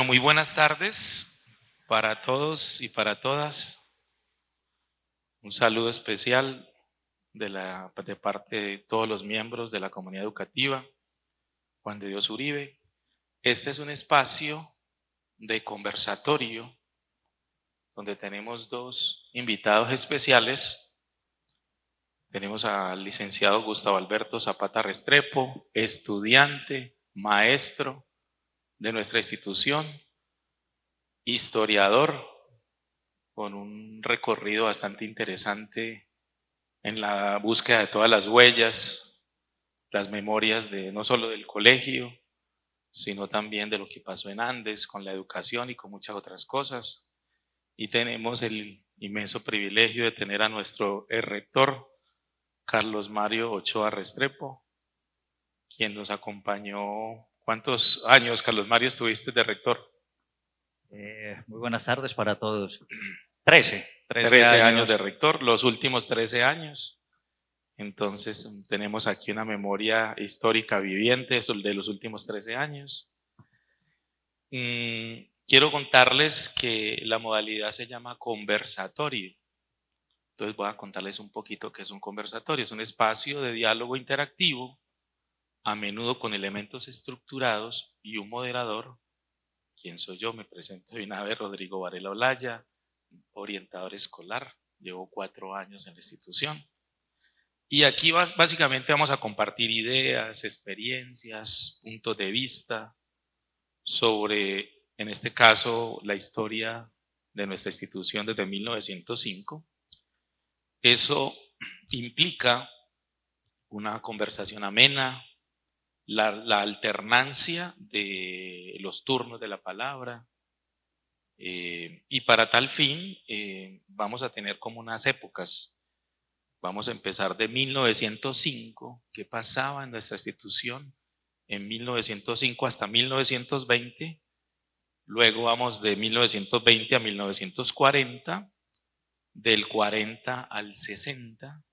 Bueno, muy buenas tardes para todos y para todas. Un saludo especial de parte de todos los miembros de la comunidad educativa Juan de Dios Uribe. Este es un espacio de conversatorio donde tenemos dos invitados especiales. Tenemos al licenciado Gustavo Alberto Zapata Restrepo, estudiante, maestro de nuestra institución, historiador, con un recorrido bastante interesante en la búsqueda de todas las huellas, las memorias de no solo del colegio, sino también de lo que pasó en Andes con la educación y con muchas otras cosas. Y tenemos el inmenso privilegio de tener a nuestro rector, Carlos Mario Ochoa Restrepo, quien nos acompañó. ¿Cuántos años, Carlos Mario, estuviste de rector? Muy buenas tardes para todos. 13 años de rector, los últimos 13 años. Entonces tenemos aquí una memoria histórica viviente de los últimos 13 años. Quiero contarles que la modalidad se llama conversatorio. Entonces voy a contarles un poquito qué es un conversatorio. Es un espacio de diálogo interactivo, a menudo con elementos estructurados y un moderador. ¿Quién soy yo? Me presento de una vez, Rodrigo Varela Olaya, orientador escolar. Llevo 4 años en la institución. Y aquí básicamente vamos a compartir ideas, experiencias, puntos de vista sobre, en este caso, la historia de nuestra institución desde 1905. Eso implica una conversación amena, la alternancia de los turnos de la palabra, y para tal fin vamos a tener como unas épocas. Vamos a empezar de 1905, qué pasaba en nuestra institución en 1905 hasta 1920, luego vamos de 1920 a 1940, del 40 al 60,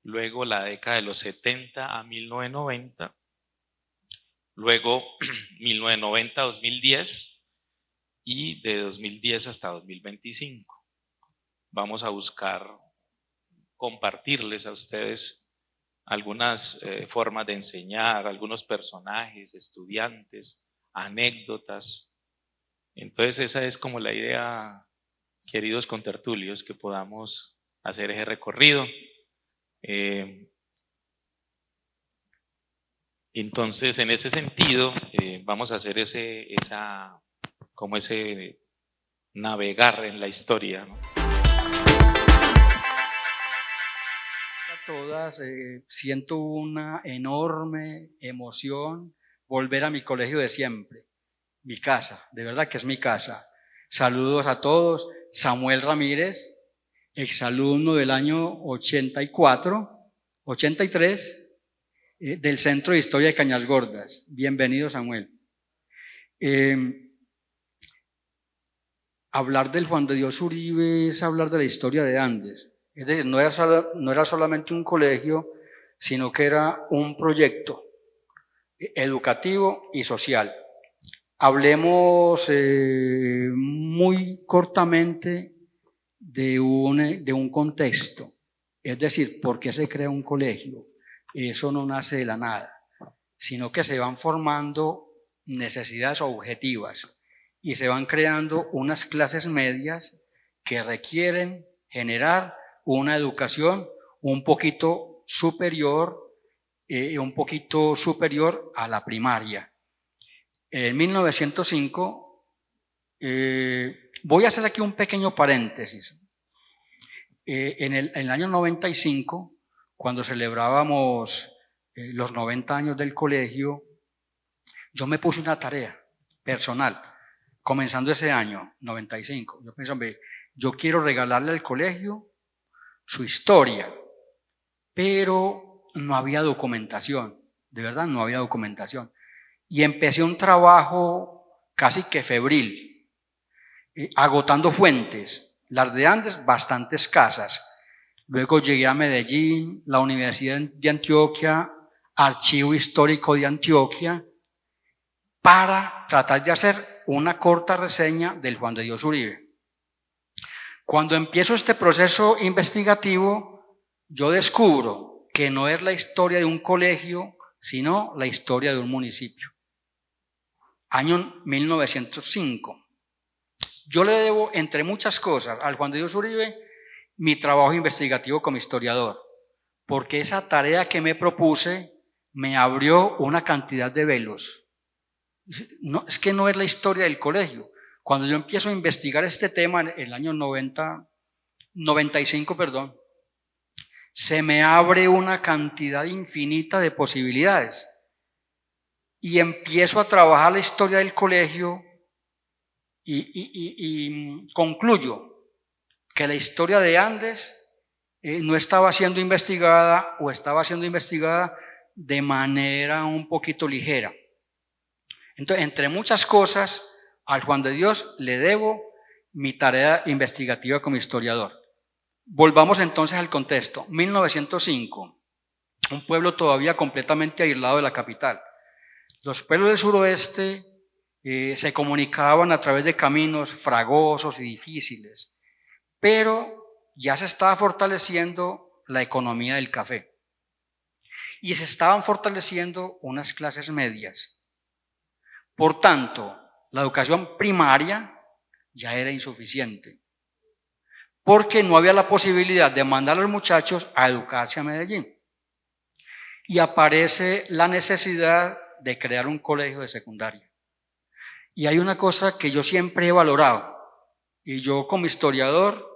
luego la década de los 70 a 1990, luego 1990 a 2010 y de 2010 hasta 2025. Vamos a buscar compartirles a ustedes algunas formas de enseñar, algunos personajes, estudiantes, anécdotas. Entonces esa es como la idea, queridos contertulios, que podamos hacer ese recorrido. Entonces en ese sentido vamos a hacer ese navegar en la historia, ¿no? A todas, siento una enorme emoción volver a mi colegio de siempre, mi casa, de verdad que es mi casa. Saludos a todos. Samuel Ramírez, exalumno del año 83, del Centro de Historia de Cañas Gordas. Bienvenido, Samuel. Hablar del Juan de Dios Uribe es hablar de la historia de Andes. Es decir, no era solamente un colegio, sino que era un proyecto educativo y social. Hablemos muy cortamente de un contexto, es decir, ¿por qué se crea un colegio? Eso no nace de la nada, sino que se van formando necesidades objetivas y se van creando unas clases medias que requieren generar una educación un poquito superior a la primaria. En 1905, voy a hacer aquí un pequeño paréntesis. En el año 95, cuando celebrábamos los 90 años del colegio, yo me puse una tarea personal, comenzando ese año, 95. Yo pensé, yo quiero regalarle al colegio su historia, pero no había documentación, de verdad no había documentación. Y empecé un trabajo casi que febril, agotando fuentes, las de Andes bastante escasas. Luego llegué a Medellín, la Universidad de Antioquia, Archivo Histórico de Antioquia, para tratar de hacer una corta reseña del Juan de Dios Uribe. Cuando empiezo este proceso investigativo, yo descubro que no es la historia de un colegio, sino la historia de un municipio. Año 1905. Yo le debo, entre muchas cosas, al Juan de Dios Uribe mi trabajo investigativo como historiador, porque esa tarea que me propuse me abrió una cantidad de velos. No, es que no es la historia del colegio. Cuando yo empiezo a investigar este tema en el año 95, se me abre una cantidad infinita de posibilidades y empiezo a trabajar la historia del colegio y concluyo que la historia de Andes no estaba siendo investigada o estaba siendo investigada de manera un poquito ligera. Entonces, entre muchas cosas, al Juan de Dios le debo mi tarea investigativa como historiador. Volvamos entonces al contexto. 1905, un pueblo todavía completamente aislado de la capital. Los pueblos del suroeste se comunicaban a través de caminos fragosos y difíciles, pero ya se estaba fortaleciendo la economía del café y se estaban fortaleciendo unas clases medias. Por tanto, la educación primaria ya era insuficiente, porque no había la posibilidad de mandar a los muchachos a educarse a Medellín. Y aparece la necesidad de crear un colegio de secundaria. Y hay una cosa que yo siempre he valorado, y yo como historiador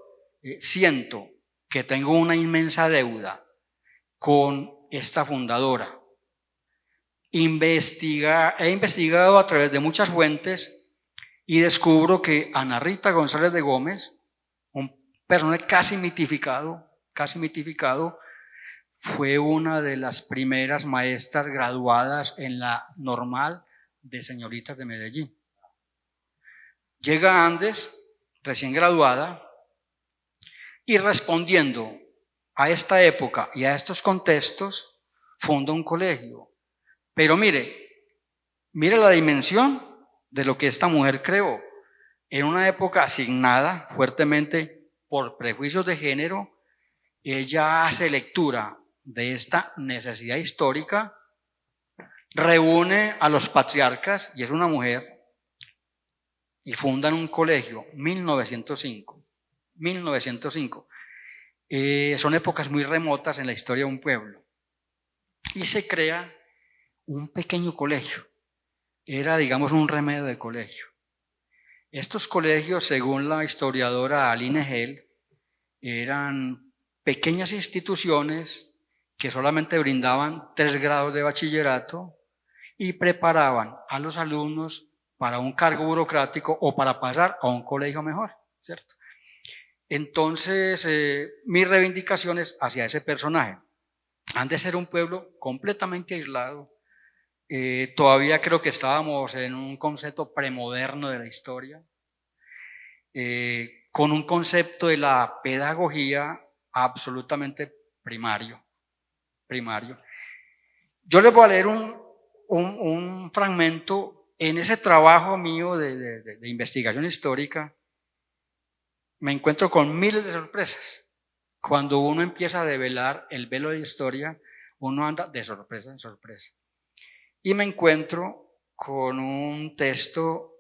siento que tengo una inmensa deuda con esta fundadora. He investigado a través de muchas fuentes y descubro que Ana Rita González de Gómez, un personaje casi mitificado, fue una de las primeras maestras graduadas en la normal de señoritas de Medellín. Llega a Andes, recién graduada, y respondiendo a esta época y a estos contextos, funda un colegio. Pero mire la dimensión de lo que esta mujer creó. En una época asignada fuertemente por prejuicios de género, ella hace lectura de esta necesidad histórica, reúne a los patriarcas, y es una mujer, y fundan un colegio, 1905. Son épocas muy remotas en la historia de un pueblo. Y se crea un pequeño colegio. Era, digamos, un remedio de colegio. Estos colegios, según la historiadora Aline Hell, eran pequeñas instituciones que solamente brindaban 3 grados de bachillerato y preparaban a los alumnos para un cargo burocrático o para pasar a un colegio mejor, ¿cierto? Entonces, mis reivindicaciones hacia ese personaje. Antes era un pueblo completamente aislado. Todavía creo que estábamos en un concepto premoderno de la historia, con un concepto de la pedagogía absolutamente primario. Yo les voy a leer un fragmento. En ese trabajo mío de investigación histórica, me encuentro con miles de sorpresas. Cuando uno empieza a develar el velo de la historia, uno anda de sorpresa en sorpresa. Y me encuentro con un texto,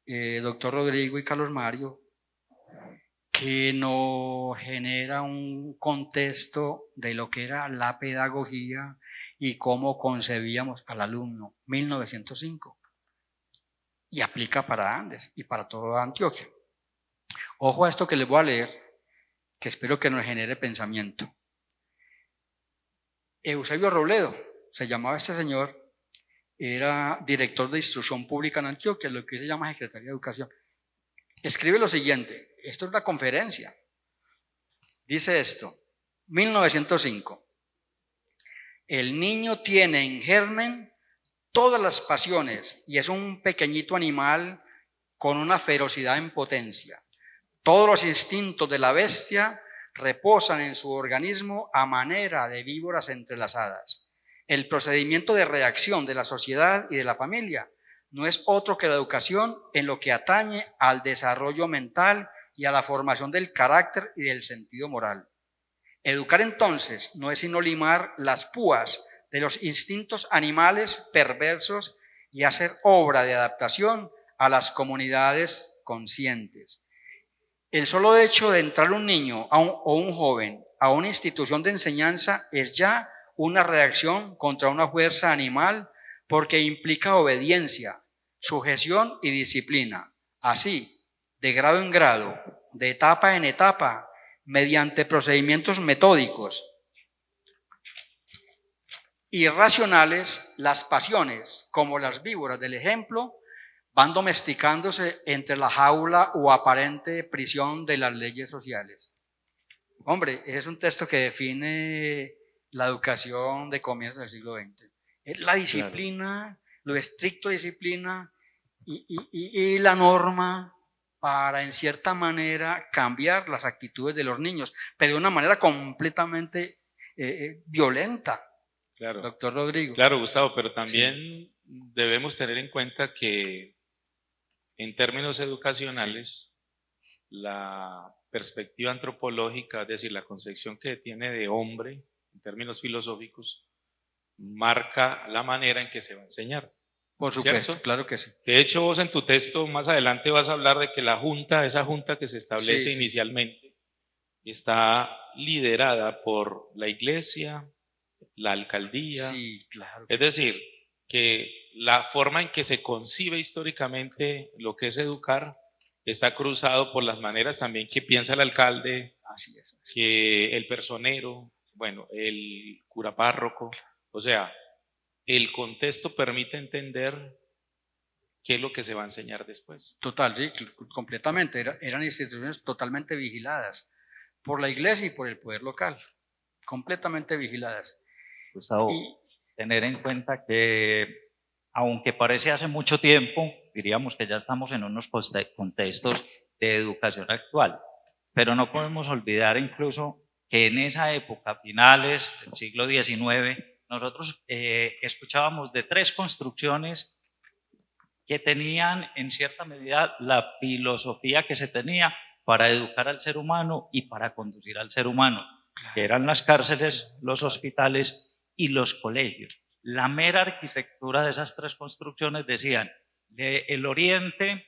doctor Rodrigo y Carlos Mario, que nos genera un contexto de lo que era la pedagogía y cómo concebíamos al alumno, 1905. Y aplica para Andes y para toda Antioquia. Ojo a esto que les voy a leer, que espero que nos genere pensamiento. Eusebio Robledo, se llamaba este señor, era director de instrucción pública en Antioquia, lo que se llama Secretaría de Educación. Escribe lo siguiente, esto es una conferencia. Dice esto, 1905. El niño tiene en germen todas las pasiones y es un pequeñito animal con una ferocidad en potencia. Todos los instintos de la bestia reposan en su organismo a manera de víboras entrelazadas. El procedimiento de reacción de la sociedad y de la familia no es otro que la educación en lo que atañe al desarrollo mental y a la formación del carácter y del sentido moral. Educar entonces no es sino limar las púas de los instintos animales perversos y hacer obra de adaptación a las comunidades conscientes. El solo hecho de entrar un niño o un joven a una institución de enseñanza es ya una reacción contra una fuerza animal porque implica obediencia, sujeción y disciplina. Así, de grado en grado, de etapa en etapa, mediante procedimientos metódicos y racionales, las pasiones, como las víboras del ejemplo, van domesticándose entre la jaula o aparente prisión de las leyes sociales. Hombre, es un texto que define la educación de comienzos del siglo XX. Es la disciplina, lo estricto disciplina y la norma para, en cierta manera, cambiar las actitudes de los niños, pero de una manera completamente violenta. Claro. Doctor Rodrigo. Claro, Gustavo, pero también debemos tener en cuenta que en términos educacionales, la perspectiva antropológica, es decir, la concepción que tiene de hombre, en términos filosóficos, marca la manera en que se va a enseñar. Por supuesto, ¿cierto? claro que sí. De hecho, vos en tu texto más adelante vas a hablar de que la junta, esa junta que se establece inicialmente, está liderada por la iglesia, la alcaldía. Sí, claro. Es decir, que la forma en que se concibe históricamente lo que es educar está cruzado por las maneras también que piensa el alcalde, así es. que el personero, bueno, el cura párroco, o sea, el contexto permite entender qué es lo que se va a enseñar después. Total, sí, completamente. Eran instituciones totalmente vigiladas por la iglesia y por el poder local, completamente vigiladas. Gustavo, tener en cuenta que, aunque parece hace mucho tiempo, diríamos que ya estamos en unos contextos de educación actual, pero no podemos olvidar incluso que en esa época, finales del siglo XIX, nosotros escuchábamos de 3 construcciones que tenían en cierta medida la filosofía que se tenía para educar al ser humano y para conducir al ser humano, que eran las cárceles, los hospitales y los colegios. La mera arquitectura de esas 3 construcciones decían, el oriente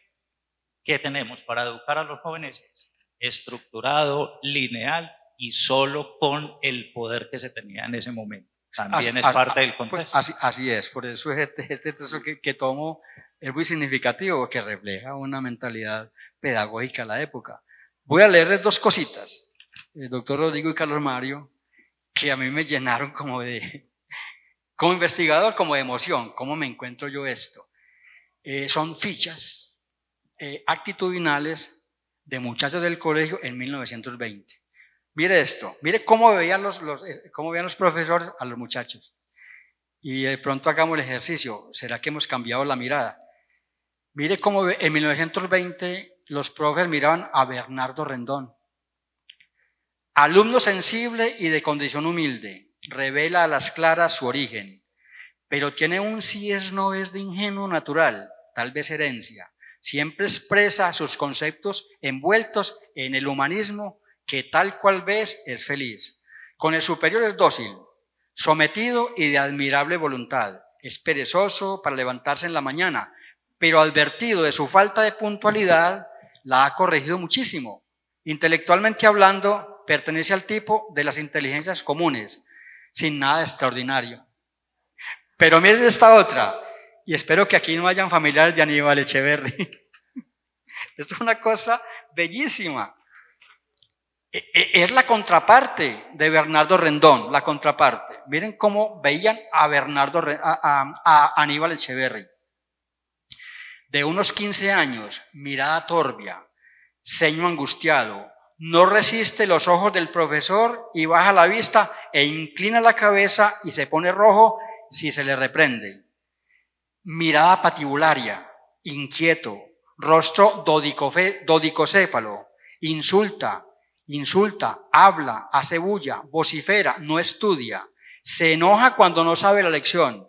que tenemos para educar a los jóvenes es estructurado, lineal y solo con el poder que se tenía en ese momento. También es parte del contexto. Pues así es, por eso este texto que tomo es muy significativo, que refleja una mentalidad pedagógica de la época. Voy a leerles 2 cositas, el doctor Rodrigo y Carlos Mario, que a mí me llenaron como investigador, como de emoción. ¿Cómo me encuentro yo esto? Son fichas actitudinales de muchachos del colegio en 1920. Mire esto, mire cómo veían los profesores a los muchachos. Y de pronto hagamos el ejercicio, ¿será que hemos cambiado la mirada? Mire cómo en 1920 los profes miraban a Bernardo Rendón. Alumno sensible y de condición humilde, revela a las claras su origen, pero tiene un si es no es de ingenuo natural, tal vez herencia. Siempre expresa sus conceptos envueltos en el humanismo que tal cual ves es feliz. Con el superior es dócil, sometido y de admirable voluntad. Es perezoso para levantarse en la mañana, pero advertido de su falta de puntualidad, la ha corregido muchísimo. Intelectualmente hablando, pertenece al tipo de las inteligencias comunes, sin nada extraordinario. Pero miren esta otra, y espero que aquí no hayan familiares de Aníbal Echeverry. Esto es una cosa bellísima. Es la contraparte de Bernardo Rendón, la contraparte. Miren cómo veían a Aníbal Echeverry. De unos 15 años, mirada turbia, ceño angustiado, no resiste los ojos del profesor y baja la vista e inclina la cabeza y se pone rojo si se le reprende. Mirada patibularia, inquieto, rostro dodicocéfalo, insulta, habla, hace bulla, vocifera, no estudia, se enoja cuando no sabe la lección,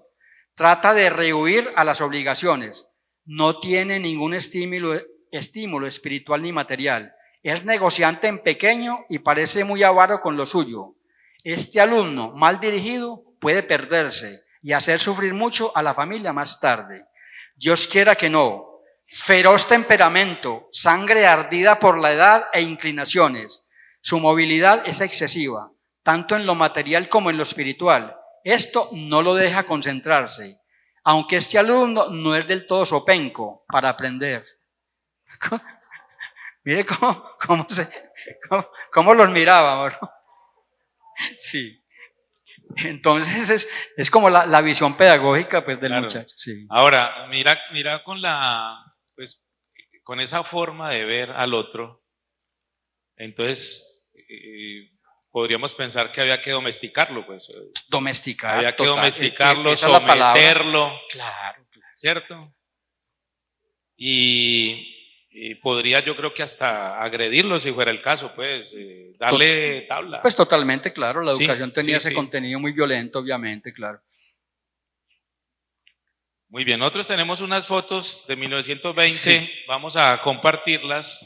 trata de rehuir a las obligaciones, no tiene ningún estímulo espiritual ni material. Es negociante en pequeño y parece muy avaro con lo suyo. Este alumno mal dirigido puede perderse y hacer sufrir mucho a la familia más tarde. Dios quiera que no. Feroz temperamento, sangre ardida por la edad e inclinaciones. Su movilidad es excesiva, tanto en lo material como en lo espiritual. Esto no lo deja concentrarse, aunque este alumno no es del todo sopenco para aprender. Mire cómo los miraba, ¿no? Sí. Entonces es como la visión pedagógica pues, del muchacho. Sí. Ahora, mira con esa forma de ver al otro, entonces podríamos pensar que había que domesticarlo, pues. Domesticar. Había que total, domesticarlo, esa es la palabra. someterlo. Claro. ¿Cierto? Y podría, yo creo que hasta agredirlo si fuera el caso, pues, darle tabla. Pues totalmente, claro, la educación tenía ese sí. contenido muy violento, obviamente, claro. Muy bien, nosotros tenemos unas fotos de 1920, Sí. Vamos a compartirlas.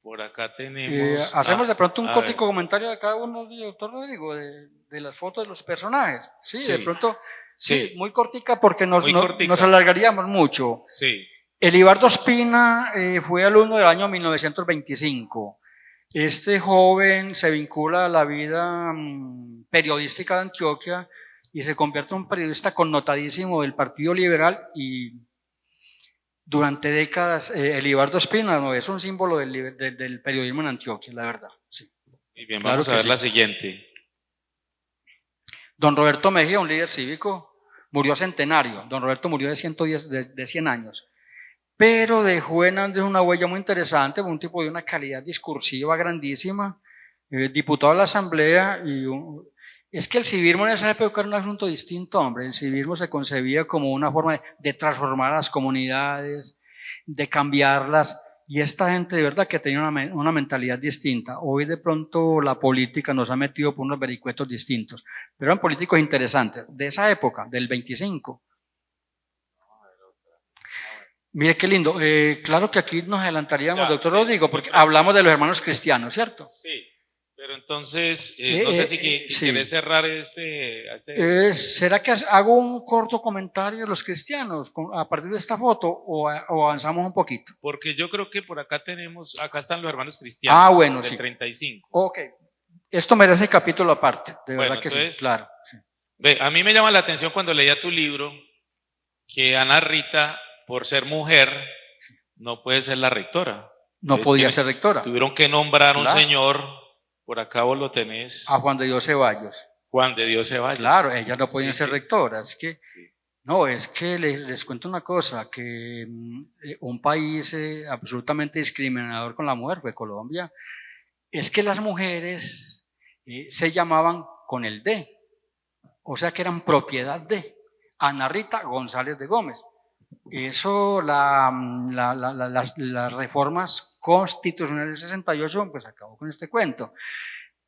Por acá tenemos… Hacemos de pronto un a cortico ver. comentario de cada uno, doctor Rodrigo, de las fotos de los personajes. Sí, Sí. de pronto, sí, Sí. muy cortica porque nos cortica. alargaríamos mucho. Sí. Elibardo Ospina fue alumno del año 1925. Este joven se vincula a la vida periodística de Antioquia y se convierte en un periodista connotadísimo del Partido Liberal y durante décadas Elibardo Ospina no, es un símbolo del periodismo en Antioquia, la verdad. Sí. Muy bien, Claro vamos a que ver sí. la siguiente. Don Roberto Mejía, un líder cívico, murió centenario. Don Roberto murió de 100 años. Pero dejó en Andrés una huella muy interesante, un tipo de una calidad discursiva grandísima, diputado de la Asamblea, es que el civismo en esa época era un asunto distinto, hombre. El civismo se concebía como una forma de transformar a las comunidades, de cambiarlas, y esta gente de verdad que tenía una mentalidad distinta. Hoy de pronto la política nos ha metido por unos vericuetos distintos, pero eran políticos interesantes, de esa época, del 25. Mire qué lindo. Claro que aquí nos adelantaríamos, doctor Rodrigo, porque hablamos de los hermanos cristianos, ¿cierto? Sí, pero entonces, no sé si quieres cerrar ¿Será que hago un corto comentario de los cristianos a partir de esta foto o avanzamos un poquito? Porque yo creo que por acá están los hermanos cristianos bueno, del sí. 35. Ok, esto merece capítulo aparte, de verdad que entonces, sí, claro. Sí. Ve, a mí me llama la atención cuando leía tu libro que Ana Rita, por ser mujer, no puede ser la rectora. No podía ser rectora. Tuvieron que nombrar un señor, por acá vos lo tenés. A Juan de Dios Ceballos. Juan de Dios Ceballos. Claro, ellas no podían ser rectoras. Es que, no, es que les cuento una cosa, que un país absolutamente discriminador con la mujer fue Colombia. Es que las mujeres se llamaban con el de, o sea que eran propiedad de Ana Rita González de Gómez. Eso, las reformas constitucionales del 68, pues acabó con este cuento.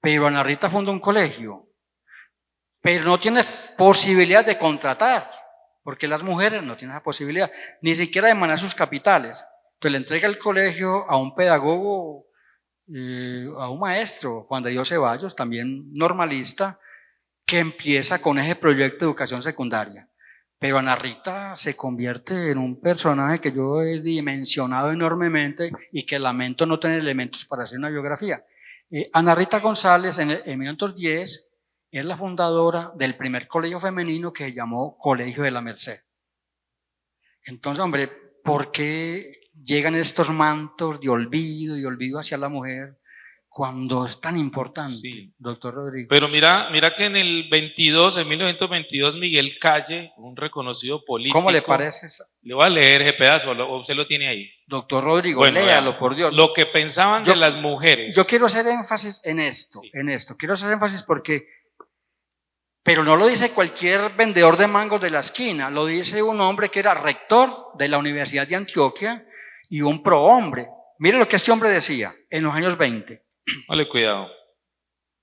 Pero Ana Rita fundó un colegio, pero no tiene posibilidad de contratar, porque las mujeres no tienen esa posibilidad, ni siquiera de manejar sus capitales. Entonces le entrega el colegio a un pedagogo, a un maestro, Juan de Dios Ceballos, también normalista, que empieza con ese proyecto de educación secundaria. Pero Ana Rita se convierte en un personaje que yo he dimensionado enormemente y que lamento no tener elementos para hacer una biografía. Ana Rita González en 1910 es la fundadora del primer colegio femenino que se llamó Colegio de la Merced. Entonces, hombre, ¿por qué llegan estos mantos de olvido hacia la mujer cuando es tan importante, doctor Rodrigo? Pero mira que en 1922, Miguel Calle, un reconocido político… ¿Cómo le parece eso? Le voy a leer ese pedazo, ¿o usted lo tiene ahí? Doctor Rodrigo, léalo, por Dios. Lo que pensaban de las mujeres. Yo quiero hacer énfasis en esto, quiero hacer énfasis porque… Pero no lo dice cualquier vendedor de mangos de la esquina, lo dice un hombre que era rector de la Universidad de Antioquia y un prohombre. Mire lo que este hombre decía en los años 20. Vale, cuidado.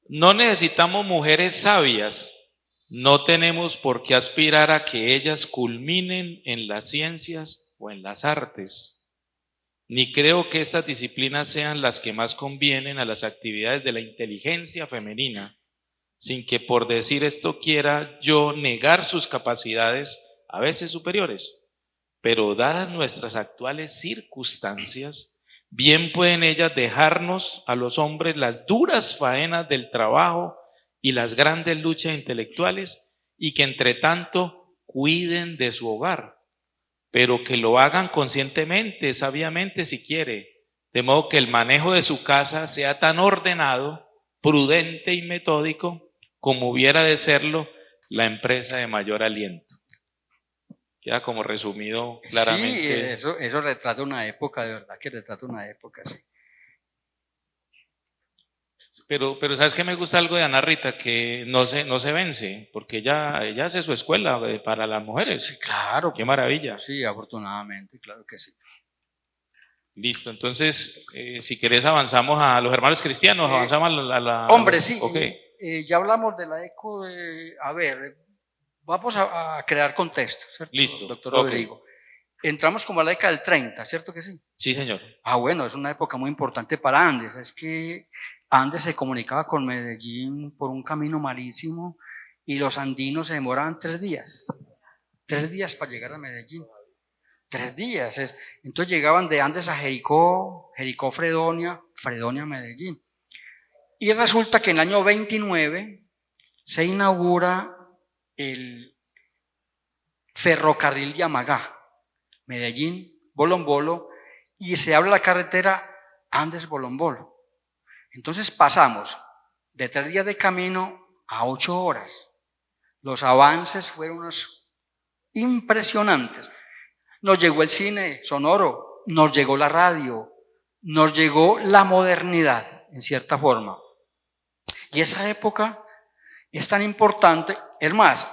No necesitamos mujeres sabias, no tenemos por qué aspirar a que ellas culminen en las ciencias o en las artes, ni creo que estas disciplinas sean las que más convienen a las actividades de la inteligencia femenina, sin que por decir esto quiera yo negar sus capacidades, a veces superiores, pero dadas nuestras actuales circunstancias, bien pueden ellas dejarnos a los hombres las duras faenas del trabajo y las grandes luchas intelectuales, y que entre tanto cuiden de su hogar, pero que lo hagan conscientemente, sabiamente si quiere, de modo que el manejo de su casa sea tan ordenado, prudente y metódico como hubiera de serlo la empresa de mayor aliento. Queda como resumido claramente. Sí, eso retrata una época, de verdad que retrata una época, sí. Pero ¿sabes qué me gusta algo de Ana Rita? Que no se vence, porque ella hace su escuela para las mujeres. Sí, claro. Qué maravilla. Sí, afortunadamente, claro que sí. Listo, entonces, si querés avanzamos a los hermanos cristianos, avanzamos a la... Hombre, sí, okay. Ya hablamos de la ECO, a ver, vamos a crear contexto, ¿cierto? Listo. Doctor Rodrigo. Entramos como a la década del 30, ¿cierto que sí? Sí, señor. Bueno, es una época muy importante para Andes. Es que Andes se comunicaba con Medellín por un camino marítimo y los andinos se demoraban 3 días. 3 días para llegar a Medellín. 3 días. Entonces llegaban de Andes a Jericó, Fredonia, Fredonia, Medellín. Y resulta que en el año 29 se inaugura el ferrocarril de Amagá, Medellín, Bolombolo, y se abre la carretera Andes-Bolombolo. Entonces pasamos de 3 días de camino a 8 horas. Los avances fueron impresionantes. Nos llegó el cine sonoro, nos llegó la radio, nos llegó la modernidad, en cierta forma. Y esa época es tan importante. Es más,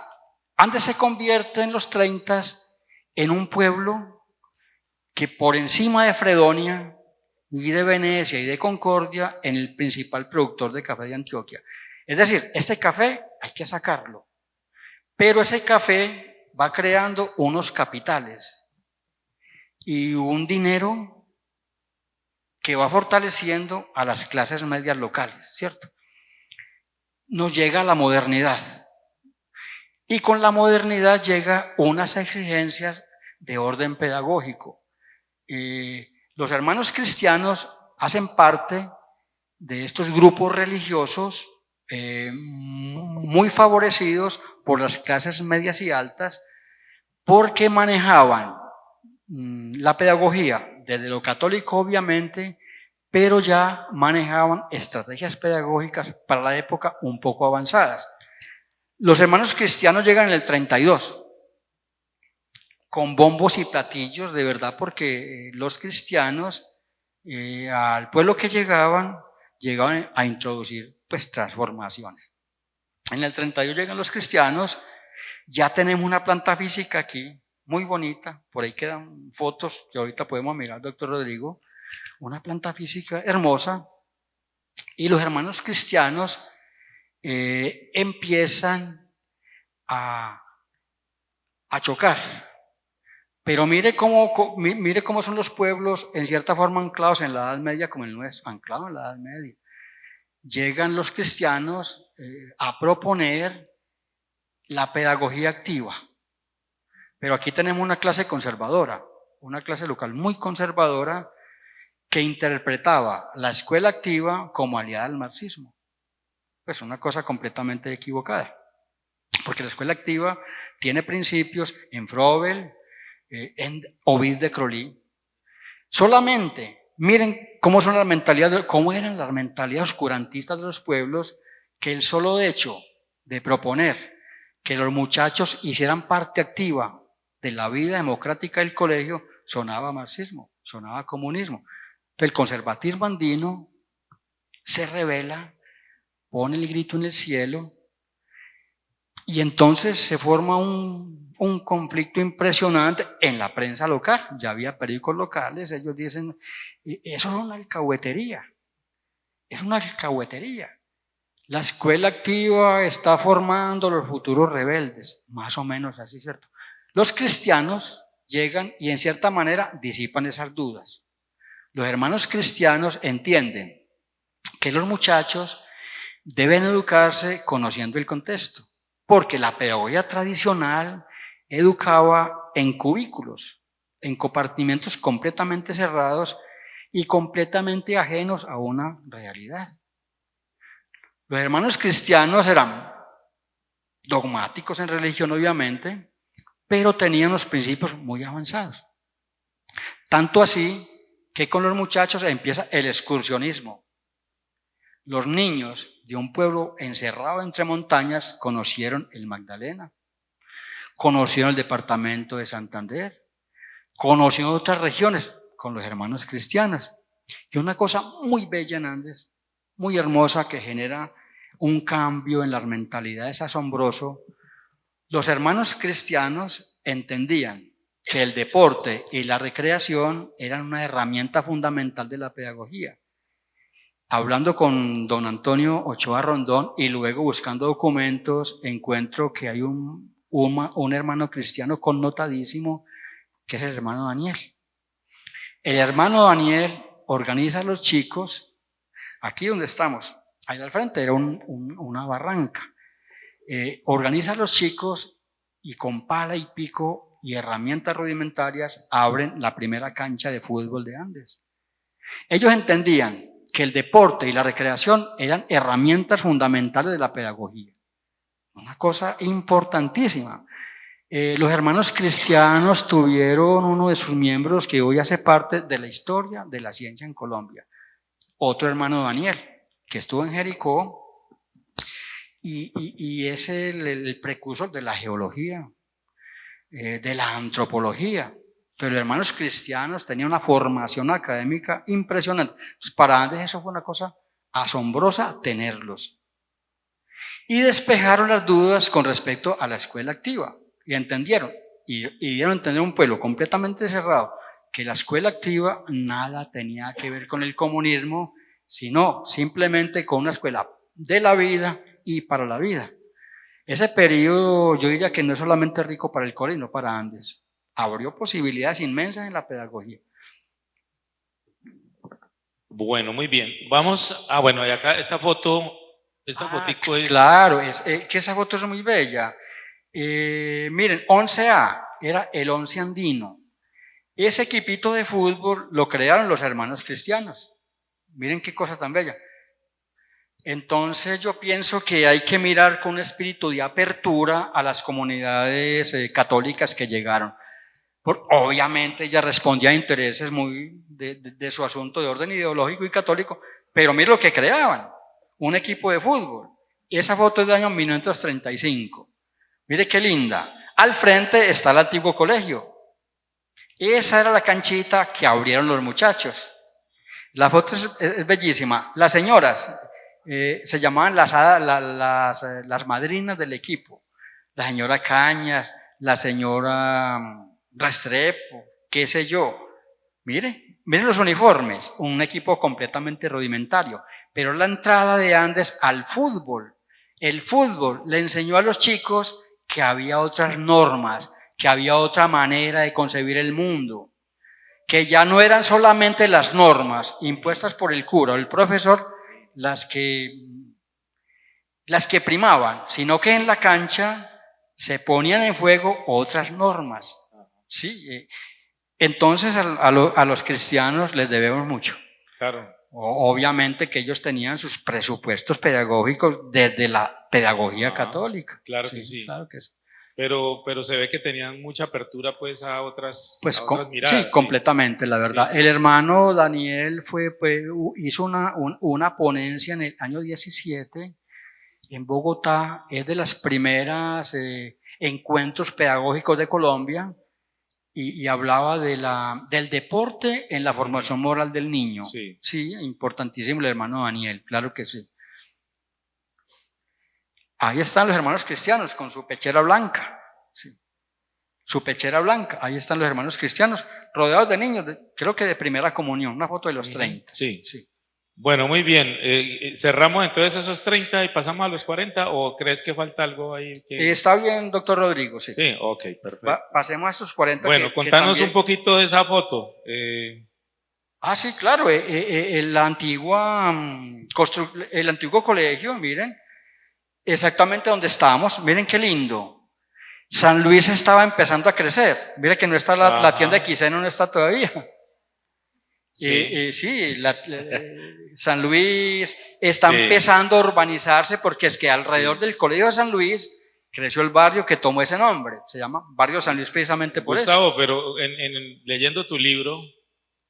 Andes se convierte en los 30 en un pueblo que por encima de Fredonia y de Venecia y de Concordia, en el principal productor de café de Antioquia. Es decir, este café hay que sacarlo, pero ese café va creando unos capitales y un dinero que va fortaleciendo a las clases medias locales, ¿cierto? Nos llega la modernidad y con la modernidad llega unas exigencias de orden pedagógico. Los hermanos cristianos hacen parte de estos grupos religiosos muy favorecidos por las clases medias y altas porque manejaban la pedagogía desde lo católico obviamente, pero ya manejaban estrategias pedagógicas para la época un poco avanzadas. Los hermanos cristianos llegan en el 32 con bombos y platillos, de verdad, porque los cristianos al pueblo que llegaban a introducir pues transformaciones. En el 32 llegan los cristianos, ya tenemos una planta física aquí, muy bonita, por ahí quedan fotos que ahorita podemos mirar, doctor Rodrigo, una planta física hermosa, y los hermanos cristianos empiezan a chocar. Pero mire cómo son los pueblos en cierta forma anclados en la Edad Media como el nuestro, anclados en la Edad Media. Llegan los cristianos a proponer la pedagogía activa. Pero aquí tenemos una clase conservadora, una clase local muy conservadora que interpretaba la escuela activa como aliada al marxismo. Pues una cosa completamente equivocada. Porque la escuela activa tiene principios en Froebel, en Ovid de Crowley. Solamente miren cómo son las mentalidades, cómo eran las mentalidades oscurantistas de los pueblos, que el solo hecho de proponer que los muchachos hicieran parte activa de la vida democrática del colegio sonaba marxismo, sonaba comunismo. El conservatismo andino se revela, pone el grito en el cielo y entonces se forma un conflicto impresionante en la prensa local. Ya había periódicos locales, ellos dicen, eso es una alcahuetería, es una alcahuetería. La escuela activa está formando los futuros rebeldes, más o menos así, ¿cierto? Los cristianos llegan y en cierta manera disipan esas dudas. Los hermanos cristianos entienden que los muchachos deben educarse conociendo el contexto, porque la pedagogía tradicional educaba en cubículos, en compartimentos completamente cerrados y completamente ajenos a una realidad. Los hermanos cristianos eran dogmáticos en religión, obviamente, pero tenían los principios muy avanzados. Tanto así que con los muchachos empieza el excursionismo. Los niños de un pueblo encerrado entre montañas conocieron el Magdalena, conocieron el departamento de Santander, conocieron otras regiones con los hermanos cristianos. Y una cosa muy bella en Andes, muy hermosa, que genera un cambio en las mentalidades asombroso. Los hermanos cristianos entendían que el deporte y la recreación eran una herramienta fundamental de la pedagogía. Hablando con don Antonio Ochoa Rondón y luego buscando documentos, encuentro que hay un hermano cristiano connotadísimo, que es el hermano Daniel. El hermano Daniel organiza a los chicos, aquí donde estamos, ahí al frente era una barranca, organiza a los chicos y con pala y pico y herramientas rudimentarias abren la primera cancha de fútbol de Andes. Ellos entendían que el deporte y la recreación eran herramientas fundamentales de la pedagogía. Una cosa importantísima. Los hermanos cristianos tuvieron uno de sus miembros que hoy hace parte de la historia de la ciencia en Colombia. Otro hermano Daniel, que estuvo en Jericó y es el precursor de la geología, de la antropología. Pero los hermanos cristianos tenían una formación académica impresionante. Pues para Andes eso fue una cosa asombrosa tenerlos. Y despejaron las dudas con respecto a la escuela activa. Y entendieron, y dieron a entender un pueblo completamente cerrado, que la escuela activa nada tenía que ver con el comunismo, sino simplemente con una escuela de la vida y para la vida. Ese periodo yo diría que no es solamente rico para el Coro, sino para Andes. Abrió posibilidades inmensas en la pedagogía. Bueno, muy bien. Vamos a, bueno, y acá esta foto, fotico es... Claro, que esa foto es muy bella. Miren, 11A era el 11 andino. Ese equipito de fútbol lo crearon los hermanos cristianos. Miren qué cosa tan bella. Entonces yo pienso que hay que mirar con un espíritu de apertura a las comunidades católicas que llegaron. Obviamente ella respondía a intereses muy de su asunto de orden ideológico y católico, pero mire lo que creaban, un equipo de fútbol. Y esa foto es del año 1935. Mire qué linda. Al frente está el antiguo colegio. Esa era la canchita que abrieron los muchachos. La foto es bellísima. Las señoras se llamaban las madrinas del equipo. La señora Cañas, la señora Restrepo, qué sé yo. Miren los uniformes, un equipo completamente rudimentario. Pero la entrada de Andes al fútbol. El fútbol le enseñó a los chicos que había otras normas, que había otra manera de concebir el mundo, que ya no eran solamente las normas impuestas por el cura o el profesor las que primaban, sino que en la cancha se ponían en juego otras normas. Sí, entonces a los cristianos les debemos mucho. Claro. Obviamente que ellos tenían sus presupuestos pedagógicos desde la pedagogía católica. Claro que sí. Claro que sí. Pero se ve que tenían mucha apertura pues a otras Sí, miradas. completamente, la verdad. Sí, el hermano Daniel hizo una ponencia en el año 17 en Bogotá. Es de las primeras encuentros pedagógicos de Colombia. Y hablaba del deporte en la formación moral del niño. Sí, importantísimo el hermano Daniel, claro que sí. Ahí están los hermanos cristianos con su pechera blanca. Sí. Su pechera blanca, ahí están los hermanos cristianos, rodeados de niños, creo que de primera comunión, una foto de los 30. Sí. Bueno, muy bien. ¿Cerramos entonces esos 30 y pasamos a los 40 o crees que falta algo ahí? Está bien, doctor Rodrigo, sí. Sí, ok, perfecto. Pasemos a estos 40. Bueno, contanos también... un poquito de esa foto. Sí, claro, el antiguo colegio, miren, exactamente donde estábamos, miren qué lindo. San Luis estaba empezando a crecer, miren que no está la tienda de Quiseno, no está todavía. Sí, San Luis está empezando a urbanizarse porque es que alrededor del colegio de San Luis creció el barrio que tomó ese nombre, se llama Barrio San Luis precisamente por Gustavo, eso. pero leyendo tu libro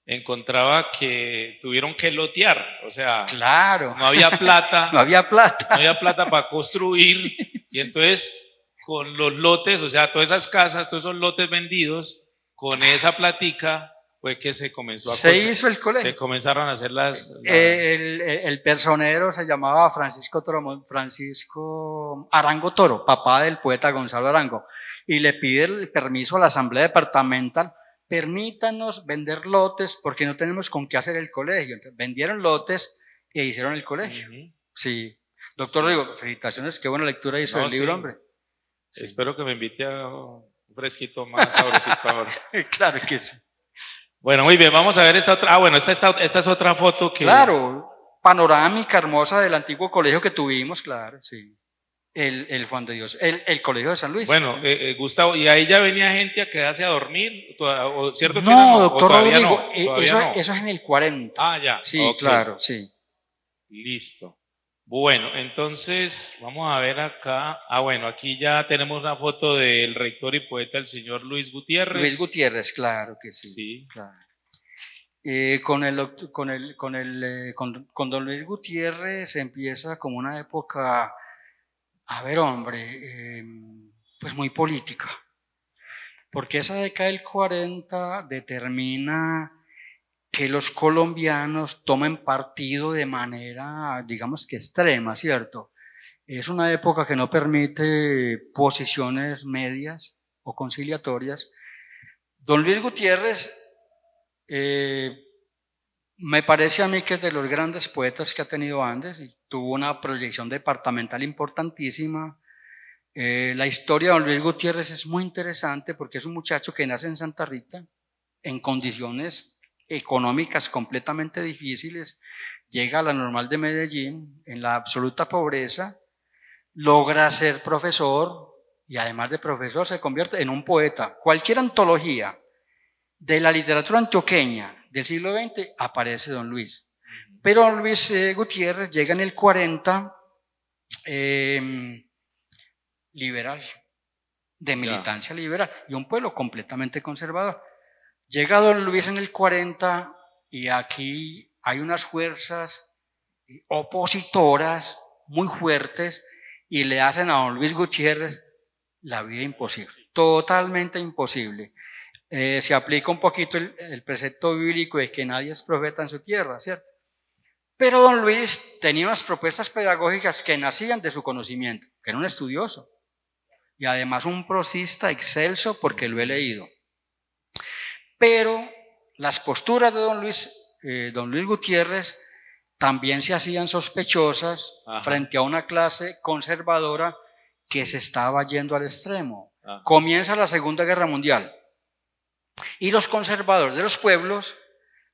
encontraba que tuvieron que lotear, o sea, claro, no había plata, no había plata para construir, y entonces con los lotes, o sea, todas esas casas, todos esos lotes vendidos, con esa platica fue que se comenzó a hizo el colegio. Se comenzaron a hacer el personero se llamaba Francisco Arango Toro, papá del poeta Gonzalo Arango, y le pide el permiso a la asamblea departamental: permítanos vender lotes porque no tenemos con qué hacer el colegio. Entonces, vendieron lotes e hicieron el colegio. Sí. Doctor Rodrigo, felicitaciones, qué buena lectura hizo el libro, hombre. Sí. Espero que me invite a un fresquito más sabrosito ahora. Claro que sí. Bueno, muy bien, vamos a ver esta otra. Esta es otra foto que... Claro, panorámica hermosa del antiguo colegio que tuvimos, claro, sí. El Juan de Dios, el colegio de San Luis. Bueno, Gustavo, ¿y ahí ya venía gente a quedarse a dormir? ¿O cierto que no, doctor Rodrigo, eso es en el 40. Ya. Sí, okay. Claro, sí. Listo. Bueno, entonces, vamos a ver acá. Bueno, aquí ya tenemos una foto del rector y poeta, el señor Luis Gutiérrez. Luis Gutiérrez, claro que sí. Sí. Claro. Con don Luis Gutiérrez empieza como una época... A ver, hombre, pues muy política, porque esa década del 40 determina que los colombianos tomen partido de manera, digamos que extrema, ¿cierto? Es una época que no permite posiciones medias o conciliatorias. Don Luis Gutiérrez, me parece a mí que es de los grandes poetas que ha tenido Andes y tuvo una proyección departamental importantísima. La historia de don Luis Gutiérrez es muy interesante porque es un muchacho que nace en Santa Rita en condiciones económicas completamente difíciles, llega a la Normal de Medellín en la absoluta pobreza, logra ser profesor y además de profesor se convierte en un poeta. Cualquier antología de la literatura antioqueña del siglo XX aparece don Luis. Pero don Luis Gutiérrez llega en el 40 liberal, de militancia liberal, y un pueblo completamente conservador. Llega don Luis en el 40 y aquí hay unas fuerzas opositoras muy fuertes y le hacen a don Luis Gutiérrez la vida imposible, totalmente imposible. Se aplica un poquito el precepto bíblico de que nadie es profeta en su tierra, ¿cierto? Pero don Luis tenía unas propuestas pedagógicas que nacían de su conocimiento, que era un estudioso y además un prosista excelso porque lo he leído. Pero las posturas de don Luis Gutiérrez también se hacían sospechosas frente a una clase conservadora que se estaba yendo al extremo. Comienza la Segunda Guerra Mundial. Y los conservadores de los pueblos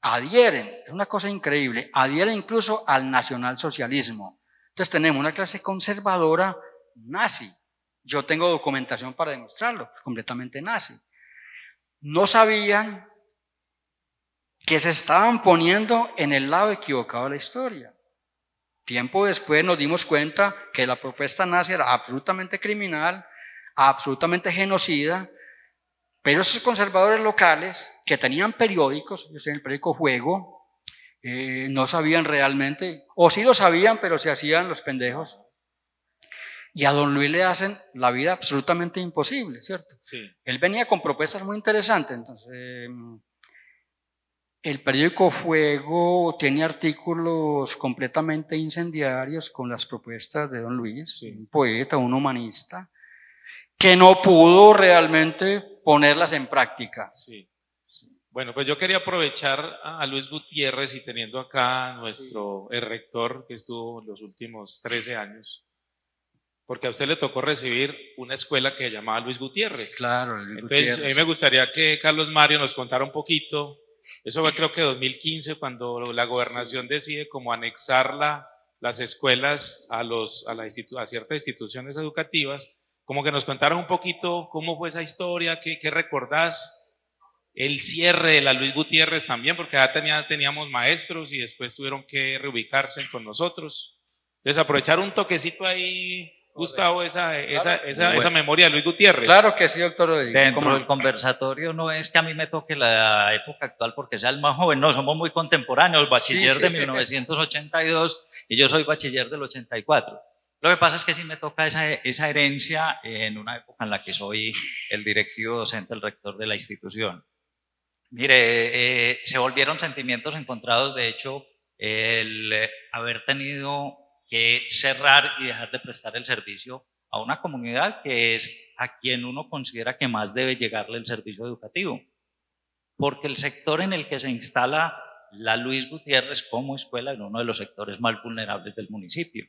adhieren, es una cosa increíble, adhieren incluso al nacionalsocialismo. Entonces tenemos una clase conservadora nazi. Yo tengo documentación para demostrarlo, completamente nazi. No sabían que se estaban poniendo en el lado equivocado de la historia. Tiempo después nos dimos cuenta que la propuesta nazi era absolutamente criminal, absolutamente genocida. Pero esos conservadores locales que tenían periódicos, yo sé, el periódico Fuego, no sabían realmente, o sí lo sabían, pero se hacían los pendejos. Y a don Luis le hacen la vida absolutamente imposible, ¿cierto? Sí. Él venía con propuestas muy interesantes. Entonces, el periódico Fuego tiene artículos completamente incendiarios con las propuestas de don Luis, un poeta, un humanista, que no pudo realmente ponerlas en práctica. Sí. Bueno, pues yo quería aprovechar a Luis Gutiérrez y teniendo acá nuestro el rector que estuvo los últimos 13 años, porque a usted le tocó recibir una escuela que se llamaba Luis Gutiérrez. Claro, Luis Entonces, Gutiérrez. a mí me gustaría que Carlos Mario nos contara un poquito. Eso fue creo que 2015 cuando la gobernación decide como anexar las escuelas a ciertas instituciones educativas. Como que nos contara un poquito cómo fue esa historia, qué recordás. El cierre de la Luis Gutiérrez también, porque ya teníamos maestros y después tuvieron que reubicarse con nosotros. Entonces, aprovechar un toquecito ahí, Gustavo, esa memoria de Luis Gutiérrez. Claro que sí, doctor Rodrigo. Dentro del conversatorio no es que a mí me toque la época actual porque sea el más joven, no, somos muy contemporáneos, bachiller de 1982 y yo soy bachiller del 84. Lo que pasa es que sí me toca esa herencia en una época en la que soy el directivo docente, el rector de la institución. Mire, se volvieron sentimientos encontrados, de hecho, el haber tenido que cerrar y dejar de prestar el servicio a una comunidad que es a quien uno considera que más debe llegarle el servicio educativo. Porque el sector en el que se instala la Luis Gutiérrez como escuela es uno de los sectores más vulnerables del municipio.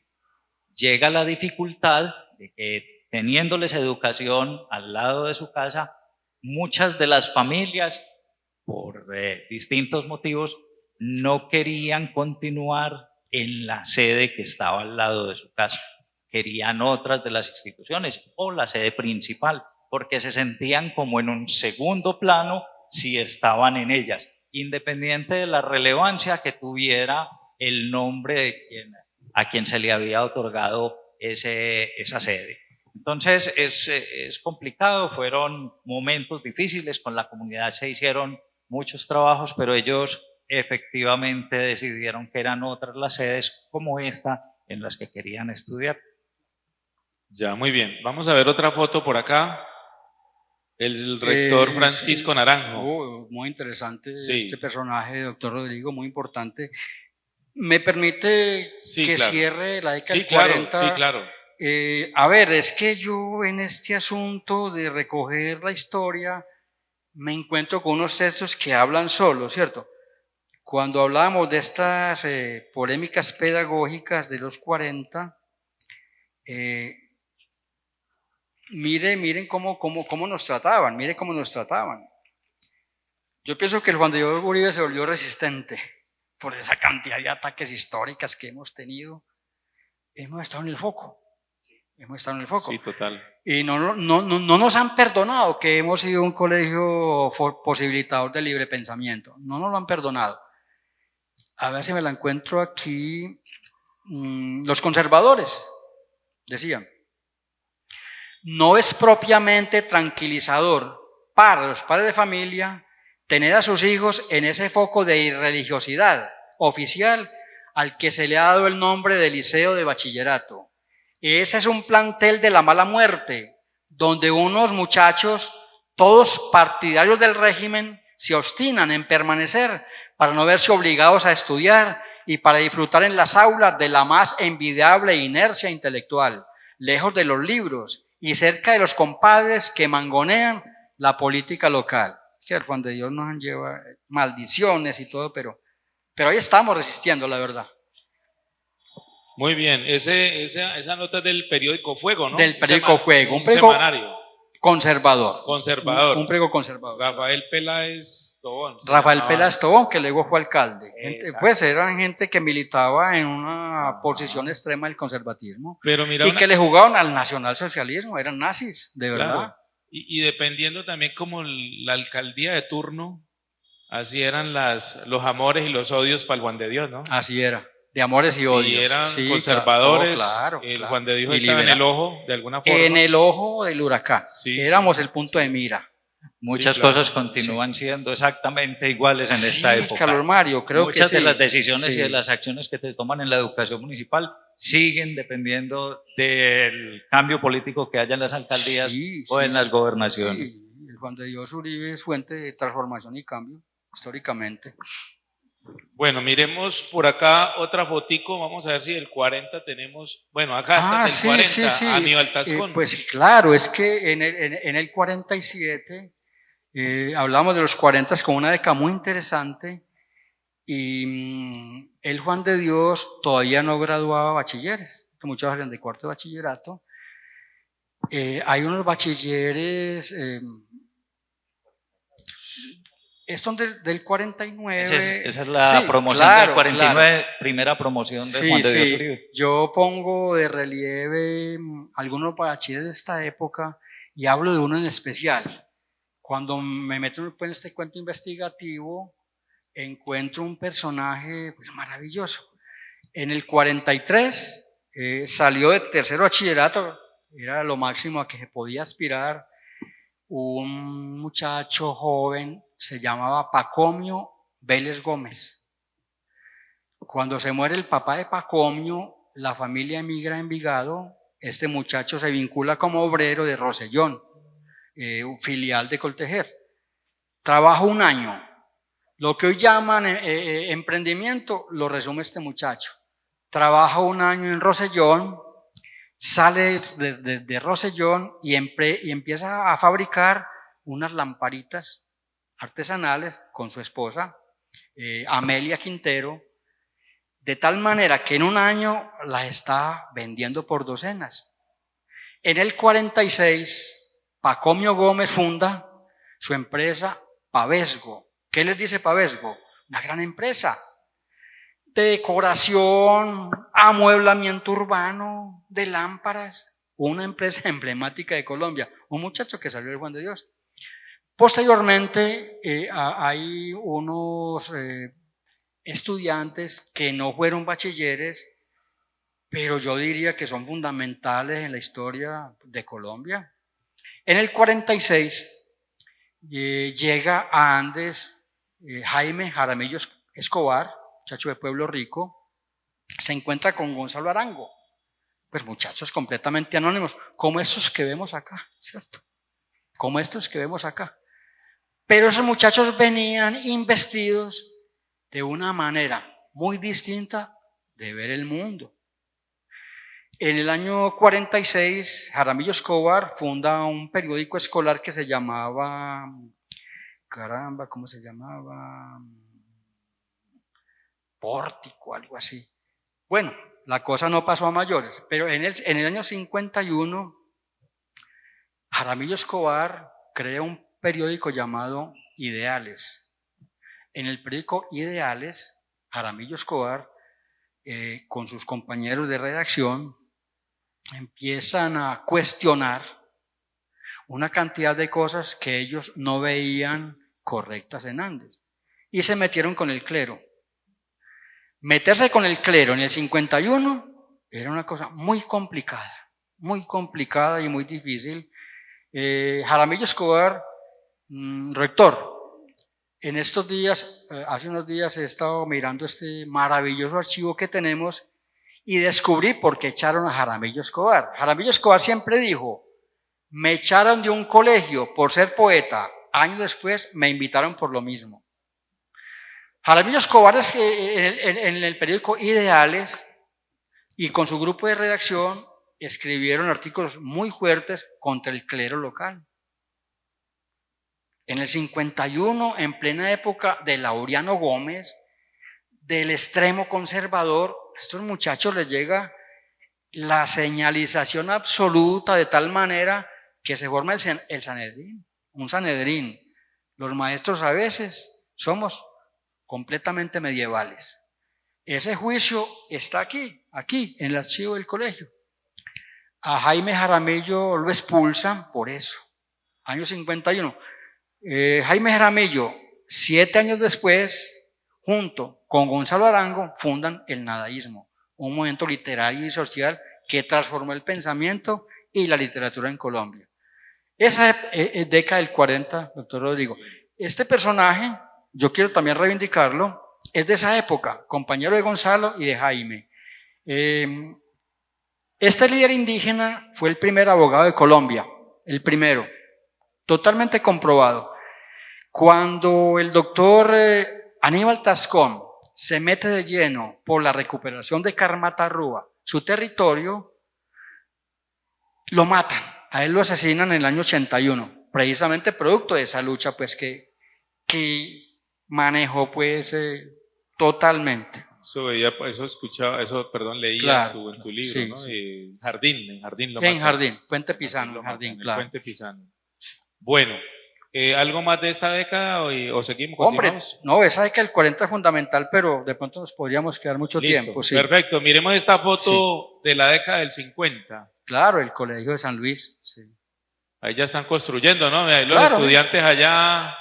Llega la dificultad de que teniéndoles educación al lado de su casa, muchas de las familias por distintos motivos, no querían continuar en la sede que estaba al lado de su casa. Querían otras de las instituciones o la sede principal, porque se sentían como en un segundo plano si estaban en ellas, independiente de la relevancia que tuviera el nombre de a quien se le había otorgado esa sede. Entonces es complicado, fueron momentos difíciles, con la comunidad se hicieron muchos trabajos, pero ellos efectivamente decidieron que eran otras las sedes como esta en las que querían estudiar. Ya, muy bien. Vamos a ver otra foto por acá. El rector Francisco Naranjo. Muy interesante Sí. este personaje, doctor Rodrigo, muy importante. ¿Me permite que cierre la década del 40? Sí, claro. A ver, es que yo en este asunto de recoger la historia me encuentro con unos textos que hablan solos, ¿cierto? Cuando hablábamos de estas polémicas pedagógicas de los 40, miren cómo nos trataban, miren cómo nos trataban. Yo pienso que el Juan de Dios Uribe se volvió resistente por esa cantidad de ataques históricas que hemos tenido. Hemos estado en el foco. Hemos estado en el foco. Sí, total. Y no nos han perdonado que hemos sido un colegio posibilitador de libre pensamiento. No nos lo han perdonado. A ver si me la encuentro aquí. Los conservadores decían: no es propiamente tranquilizador para los padres de familia tener a sus hijos en ese foco de irreligiosidad oficial al que se le ha dado el nombre de liceo de bachillerato. Ese es un plantel de la mala muerte, donde unos muchachos, todos partidarios del régimen, se obstinan en permanecer para no verse obligados a estudiar y para disfrutar en las aulas de la más envidiable inercia intelectual, lejos de los libros y cerca de los compadres que mangonean la política local. Que el Juan de Dios nos lleva maldiciones y todo, pero ahí estamos resistiendo, la verdad. Muy bien, esa nota es del periódico Fuego, ¿no? Del periódico Fuego, un semanario. Conservador. Conservador. Un periódico conservador. Rafael Peláez Tobón. Rafael Peláez Tobón, que luego fue alcalde. Pues eran gente que militaba en una posición extrema del conservatismo. Pero mira, y que le jugaban al nacionalsocialismo, eran nazis, de verdad. Claro. Y dependiendo también como la alcaldía de turno, así eran los amores y los odios para el Juan de Dios, ¿no? Así era. De amores y odios. Eran conservadores, claro, el Juan de Dios estaba en el ojo, de alguna forma. En el ojo del huracán. Éramos el punto de mira. Muchas cosas continúan siendo exactamente iguales en esta época. Carlos Mario, creo Muchas de las decisiones y de las acciones que se toman en la educación municipal siguen dependiendo del cambio político que haya en las alcaldías o en las gobernaciones. Sí. El Juan de Dios Uribe es fuente de transformación y cambio, históricamente. Bueno, miremos por acá otra fotico, vamos a ver si del 40 tenemos, bueno, acá está del 40, Aníbal Tascón. Pues claro, es que en el 47 Hablamos de los 40 como una década muy interesante y el Juan de Dios todavía no graduaba bachilleres, muchos hablan de cuarto de bachillerato. Hay unos bachilleres, estos del 49. Esa es la promoción del 49, primera promoción de Juan de Dios Uribe. Yo pongo de relieve algunos bachilleres de esta época y hablo de uno en especial. Cuando me meto en este cuento investigativo, encuentro un personaje pues, maravilloso. En el 43 salió de tercero bachillerato, era lo máximo a que se podía aspirar, un muchacho joven, se llamaba Pacomio Vélez Gómez. Cuando se muere el papá de Pacomio, la familia emigra a Envigado, este muchacho se vincula como obrero de Rosellón, filial de Coltejer. Trabaja un año. Lo que hoy llaman emprendimiento lo resume este muchacho. Trabaja un año en Rosellón, sale de Rosellón y empieza a fabricar unas lamparitas artesanales con su esposa, Amelia Quintero, de tal manera que en un año las está vendiendo por docenas. En el 46, Pacomio Gómez funda su empresa Pavesgo. ¿Qué les dice Pavesgo? Una gran empresa de decoración, amueblamiento urbano, de lámparas, una empresa emblemática de Colombia, un muchacho que salió del Juan de Dios. Posteriormente hay unos estudiantes que no fueron bachilleres, pero yo diría que son fundamentales en la historia de Colombia. En el 46 llega a Andes Jaime Jaramillo Escobar, muchacho de Pueblo Rico, se encuentra con Gonzalo Arango, pues muchachos completamente anónimos, como estos que vemos acá, ¿cierto? Como estos que vemos acá. Pero esos muchachos venían investidos de una manera muy distinta de ver el mundo. En el año 46, Jaramillo Escobar funda un periódico escolar que se llamaba, ¿cómo se llamaba? Pórtico, algo así. Bueno, la cosa no pasó a mayores, pero en el año 51, Jaramillo Escobar crea un periódico llamado Ideales. En el periódico Ideales, Jaramillo Escobar, con sus compañeros de redacción, empiezan a cuestionar una cantidad de cosas que ellos no veían correctas en Andes y se metieron con el clero. Meterse con el clero en el 51 era una cosa muy complicada y muy difícil. Jaramillo Escobar, rector, en estos días, hace unos días he estado mirando este maravilloso archivo que tenemos y descubrí por qué echaron a Jaramillo Escobar. Jaramillo Escobar siempre dijo, me echaron de un colegio por ser poeta, años después me invitaron por lo mismo. Jaramillo Escobar es que en el periódico Ideales y con su grupo de redacción escribieron artículos muy fuertes contra el clero local. En el 51, en plena época de Laureano Gómez, del extremo conservador, a estos muchachos les llega la señalización absoluta de tal manera que se forma el Sanedrín, un Sanedrín. Los maestros a veces somos completamente medievales. Ese juicio está aquí, en el archivo del colegio. A Jaime Jaramillo lo expulsan por eso, año 51. Jaime Jaramillo, 7 años después, junto con Gonzalo Arango, fundan el nadaísmo, un movimiento literario y social que transformó el pensamiento y la literatura en Colombia. Esa década del 40, doctor Rodrigo. Este personaje, yo quiero también reivindicarlo, es de esa época, compañero de Gonzalo y de Jaime. Este líder indígena fue el primer abogado de Colombia, el primero, totalmente comprobado. Cuando el doctor Aníbal Tascón se mete de lleno por la recuperación de Carmatarrúa, su territorio, lo matan, a él lo asesinan en el año 81. precisamente producto de esa lucha, pues que manejó pues totalmente. Eso escuchaba, eso, perdón, leía Claro, en tu libro, sí, ¿no? sí. En Jardín lo En mataron. Jardín, Puente Pisano, Lo en Jardín, matan, el claro. Puente Pisano. Bueno, ¿algo más de esta década o seguimos? Hombre, ¿Continuamos? no, esa es que el 40 es fundamental, pero de pronto nos podríamos quedar mucho Listo, tiempo. Sí. perfecto. Miremos esta foto de la década del 50. Claro, el Colegio de San Luis. Sí. Ahí ya están construyendo, ¿no? Ahí los Claro, estudiantes allá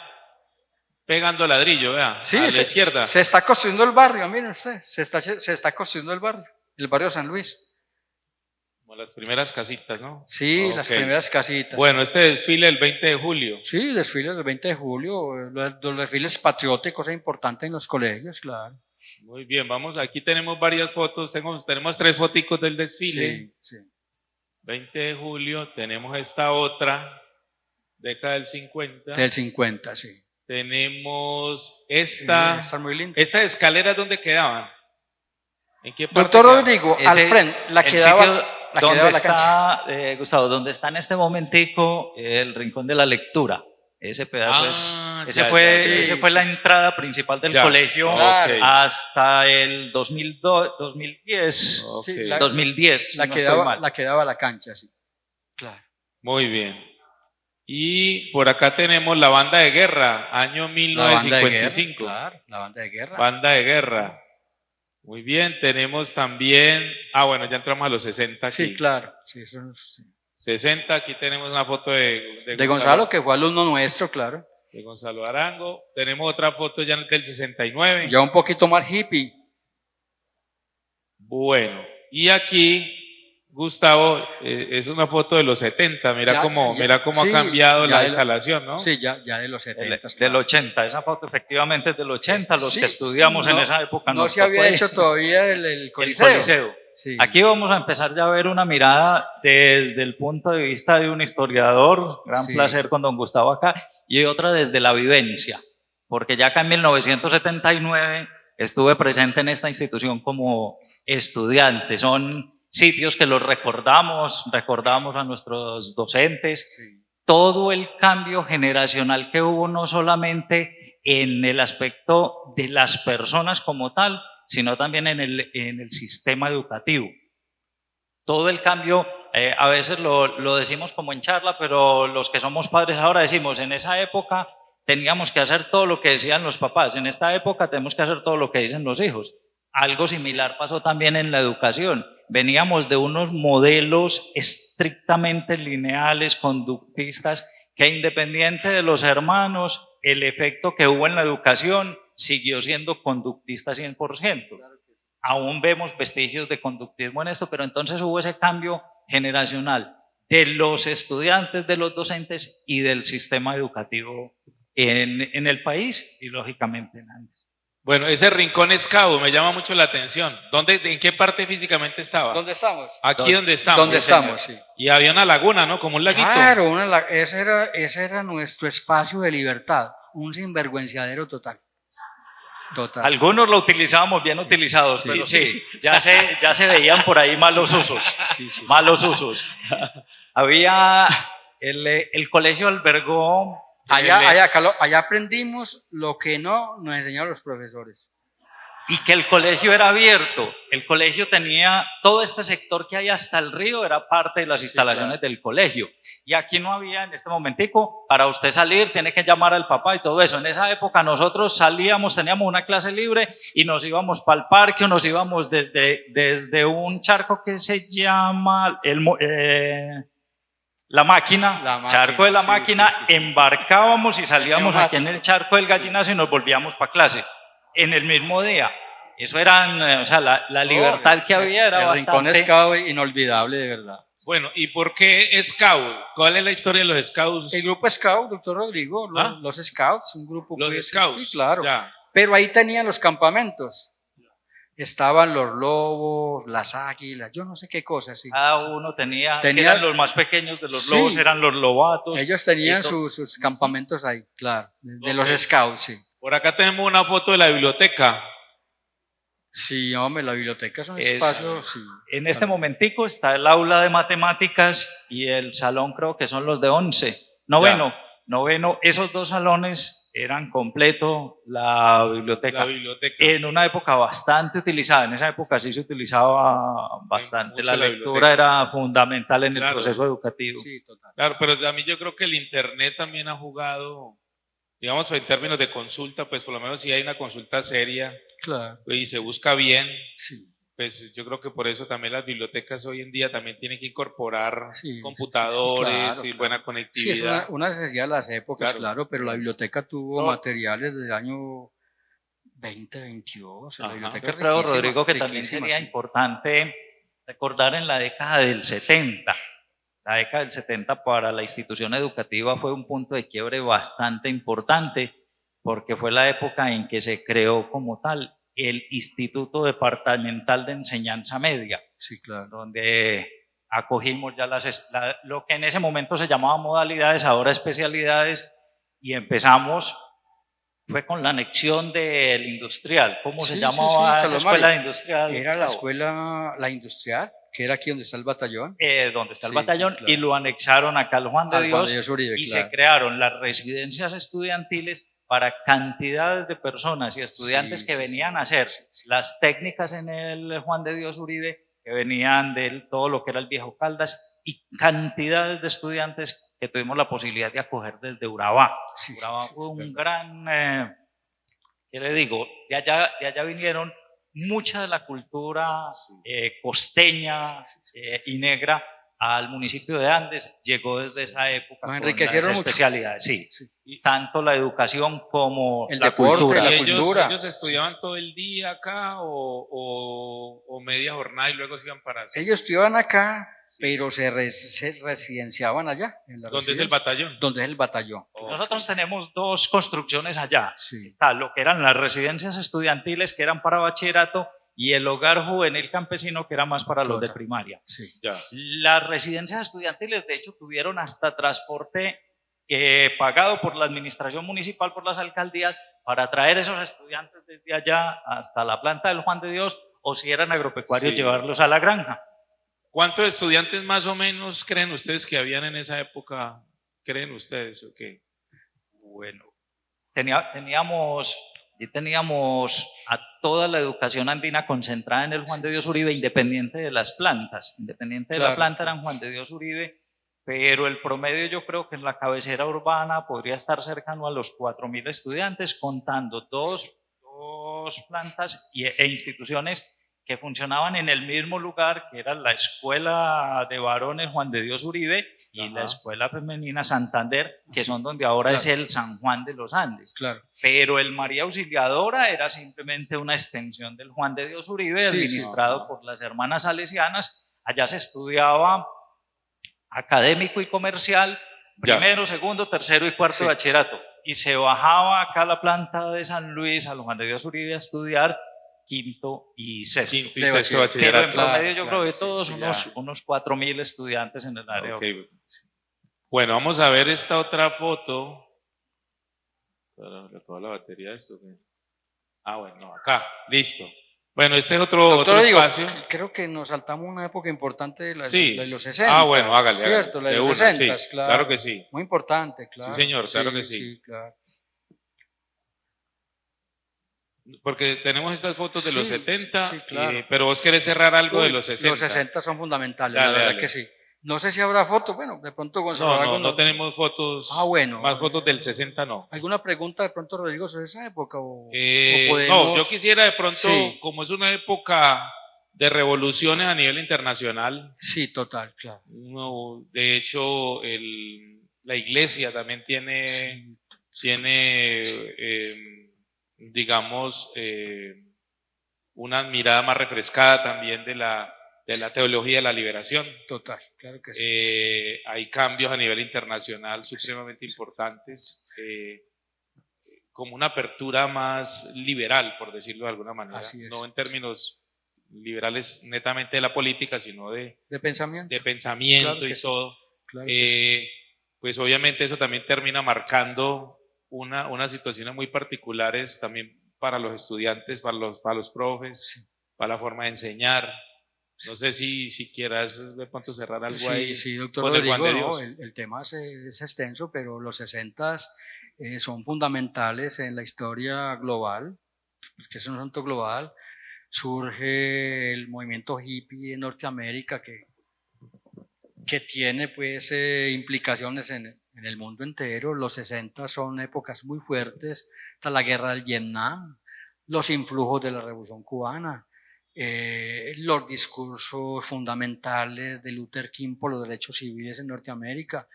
pegando ladrillo, vea, sí, a la izquierda. se está construyendo el barrio, miren usted, se está construyendo el barrio San Luis. Como las primeras casitas, ¿no? Sí, las Ok. primeras casitas. Bueno, este desfile el 20 de julio. Sí, desfiles del 20 de julio, los desfiles patrióticos es importante en los colegios, claro. Muy bien, vamos, aquí tenemos varias fotos, tenemos 3 foticos del desfile. Sí, sí. 20 de julio, tenemos esta otra, década del 50. Del 50, sí. Tenemos Sí, esta. está muy lindo. ¿Estas escaleras dónde quedaban? ¿En qué parte Doctor quedaban? Rodrigo, Ese- al frente, la el que daba, sitio la que donde daba la cancha. está, Gustavo, donde está en este momentico el rincón de la lectura. Ese pedazo ese ya, fue, ya, ya. ese fue la entrada principal del Ya. colegio Claro. Ok. hasta el 2010, Ok. Sí, 2010, si La no que estoy daba, mal. la que daba la cancha, sí. Claro. Muy bien. Y por acá tenemos la banda de guerra, año La banda de guerra, 1955. claro, la banda de guerra. Banda de guerra. Muy bien, tenemos también. Bueno, ya entramos a los 60 aquí. Sí, claro. Sí, eso, sí. 60, aquí tenemos una foto De Gonzalo, que fue alumno nuestro, claro. de Gonzalo Arango. Tenemos otra foto ya del 69. Ya un poquito más hippie. Bueno, y aquí, Gustavo, es una foto de los 70. Mira Ya, cómo sí, ha cambiado ya la de lo- instalación, ¿no? Sí, ya de los 70. Del 80, esa foto efectivamente es del 80, los Sí, que estudiamos en no- esa época. No nos se había tocó hecho todavía el el Coliseo. Coliseo. Sí. Aquí vamos a empezar ya a ver una mirada desde el punto de vista de un historiador, gran Sí. placer con don Gustavo acá, y otra desde la vivencia, porque ya acá en 1979 estuve presente en esta institución como estudiante. Son sitios que los recordamos a nuestros docentes, Sí. todo el cambio generacional que hubo, no solamente en el aspecto de las personas como tal, sino también en el sistema educativo. Todo el cambio, a veces lo decimos como en charla, pero los que somos padres ahora decimos, en esa época teníamos que hacer todo lo que decían los papás, en esta época tenemos que hacer todo lo que dicen los hijos. Algo similar pasó también en la educación. Veníamos de unos modelos estrictamente lineales, conductistas, que independiente de los hermanos, el efecto que hubo en la educación siguió siendo conductista 100%. Aún vemos vestigios de conductismo en esto, pero entonces hubo ese cambio generacional de los estudiantes, de los docentes y del sistema educativo en el país y lógicamente en Andes. Bueno, ese rincón Scout me llama mucho la atención. ¿En qué parte físicamente estaba? ¿Dónde estamos? Aquí donde estamos. ¿Dónde sí, señor. estamos? Sí. Y había una laguna, ¿no? Como un laguito. Claro, ese era nuestro espacio de libertad, un sinvergüenciadero total. Total. Algunos lo utilizábamos bien utilizados, Sí, pero sí. sí, ya se veían por ahí malos usos. Sí, sí, sí. Malos usos. Había, el colegio albergó... Allá aprendimos lo que no nos enseñaron los profesores. Y que el colegio era abierto. El colegio tenía, todo este sector que hay hasta el río era parte de las instalaciones del colegio. Y aquí no había en este momentico, para usted salir tiene que llamar al papá y todo eso. En esa época nosotros salíamos, teníamos una clase libre y nos íbamos para el parque o nos íbamos desde un charco que se llama La Máquina, charco de la sí, máquina, sí, sí. embarcábamos y salíamos aquí en el Neumático. charco del Gallinazo y nos volvíamos para clase en el mismo día. Eso eran, o sea, la libertad que había era el bastante. Rincón Scout inolvidable, de verdad. Bueno, ¿y por qué Scout? ¿Cuál es la historia de los Scouts? El grupo Scout, doctor Rodrigo, ¿Ah? los Scouts, un grupo. Los pues, Scouts. sí, claro. Ya. Pero ahí tenían los campamentos. Estaban los lobos, las águilas, yo no sé qué cosas. Sí. Cada uno tenía, si Tenía- eran los más pequeños de los Sí. lobos, eran los lobatos. Ellos tenían y todo. sus campamentos ahí, claro, de los Ok. Scouts, sí. Por acá tenemos una foto de la biblioteca. Sí, hombre, la biblioteca es un Es- espacio, sí. En este momentico está el aula de matemáticas y el salón creo que son los de 11. Noveno, esos dos salones eran completo la biblioteca. La biblioteca. En una época bastante utilizada, en esa época sí se utilizaba bastante, Mucho la la lectura era fundamental en el Claro. proceso educativo. Sí, total. Claro, pero a mí yo creo que el internet también ha jugado, digamos, en términos de consulta, pues por lo menos si hay una consulta seria Claro. y se busca bien, Sí. pues yo creo que por eso también las bibliotecas hoy en día también tienen que incorporar Sí, computadores sí, claro, y claro. buena Sí, es conectividad. una necesidad de las épocas, Claro. claro, pero la biblioteca tuvo No. materiales del año 2022. La Ajá. biblioteca Yo es creo, riquísima, Rodrigo, que también riquísima, sería sí. importante recordar en la década del 70. La década del 70 para la institución educativa fue un punto de quiebre bastante importante porque fue la época en que se creó como tal el Instituto Departamental de Enseñanza Media, Sí, claro. donde acogimos ya lo que en ese momento se llamaba modalidades, ahora especialidades, y empezamos, fue con la anexión del industrial. ¿Cómo se Sí, llamaba sí, esa Carlos escuela Mario. de industrial? Era la Gustavo? escuela, la industrial, que era aquí donde está el batallón. Donde está el Sí, batallón, sí, claro. y lo anexaron acá al Juan de Al Juan de Dios, Dios Uribe, y claro. se crearon las residencias estudiantiles para cantidades de personas y estudiantes Sí, que sí, venían sí. a hacer Sí, sí. las técnicas en el Juan de Dios Uribe, que venían de todo lo que era el Viejo Caldas, y cantidades de estudiantes que tuvimos la posibilidad de acoger desde Urabá. Sí, Urabá sí, fue un verdad. gran, ¿qué le digo? De allá vinieron mucha de la cultura costeña y negra al municipio de Andes, llegó desde esa época. Nos con enriquecieron las mucho. especialidades, sí. Sí. Tanto la educación como El la deporte, cultura. la ¿Y cultura. ellos estudiaban todo el día acá o media jornada y luego se iban para su- Ellos estudiaban acá, pero se residenciaban allá. En la ¿Dónde es el residencia, batallón? donde es el batallón. Nosotros tenemos dos construcciones allá. Sí. Está lo que eran las residencias estudiantiles, que eran para bachillerato, y el hogar juvenil campesino, que era más para los de Total. primaria. Sí. Ya. Las residencias estudiantiles, de hecho, tuvieron hasta transporte pagado por la administración municipal, por las alcaldías, para traer esos estudiantes desde allá hasta la planta del Juan de Dios, o si eran agropecuarios, Sí. llevarlos a la granja. ¿Cuántos estudiantes más o menos creen ustedes que habían en esa época? ¿Creen ustedes o qué? Bueno, teníamos a toda la educación andina concentrada en el Juan de Dios Uribe, independiente de las plantas. Independiente de la Claro. planta eran Juan de Dios Uribe, pero el promedio yo creo que en la cabecera urbana podría estar cercano a los 4.000 estudiantes, contando dos plantas e instituciones que funcionaban en el mismo lugar, que era la Escuela de Varones Juan de Dios Uribe y la Escuela Femenina Santander, que son donde ahora es el San Juan de los Andes. Claro. Pero el María Auxiliadora era simplemente una extensión del Juan de Dios Uribe, Sí, administrado sí. por las hermanas salesianas. Allá se estudiaba académico y comercial, Ya. primero, segundo, tercero y cuarto Sí. de bachillerato. Y se bajaba acá a la planta de San Luis, al Juan de Dios Uribe, a estudiar quinto y sexto. Quinto y De sexto Pero en bachillerato. promedio yo Claro, creo que sí, todos sí, unos 4.000 estudiantes en el área. Ok. Bueno, vamos a ver esta otra foto. ¿Le acabó la batería de esto? ¿Qué? Bueno, acá, listo. Bueno, este es otro Doctor, digo, espacio. creo que nos saltamos una época importante de, Sí. la de los 60. Bueno, hágale. Cierto, la de De los una, 60, sí, claro. claro que sí. Muy importante, claro. Sí, señor, claro que sí. Sí, claro. Porque tenemos estas fotos de los Sí, 70, sí, claro. pero vos querés cerrar algo de Uy, los 60. Los 60 son fundamentales, Dale, la verdad dale. que sí. No sé si habrá fotos, bueno, de pronto Gonzalo No tenemos fotos. Bueno. Más fotos del 60 no. ¿Alguna pregunta de pronto, Rodrigo, sobre esa época? O No, podemos... yo quisiera de pronto, Sí. como es una época de revoluciones a nivel internacional, Sí, total, claro. de hecho la iglesia también tiene digamos, una mirada más refrescada también de la teología de la liberación. Total, claro que sí. Hay cambios a nivel internacional supremamente importantes, como una apertura más liberal, por decirlo de alguna manera, Así es. no en términos liberales netamente de la política, sino de pensamiento. pensamiento Claro que y sí. todo. Claro que sí. Pues obviamente eso también termina marcando unas situaciones muy particulares también para los estudiantes, para los profes, para la forma de enseñar. No sé si quieras de pronto cerrar algo ahí. Sí, doctor con el Rodrigo, Juan de no, Dios. el tema es extenso, pero los 60 son fundamentales en la historia global, porque es un asunto global. Surge el movimiento hippie en Norteamérica que tiene pues implicaciones en el mundo entero. Los 60 son épocas muy fuertes, hasta la guerra del Vietnam, los influjos de la Revolución Cubana, los discursos fundamentales de Luther King por los derechos civiles en Norteamérica,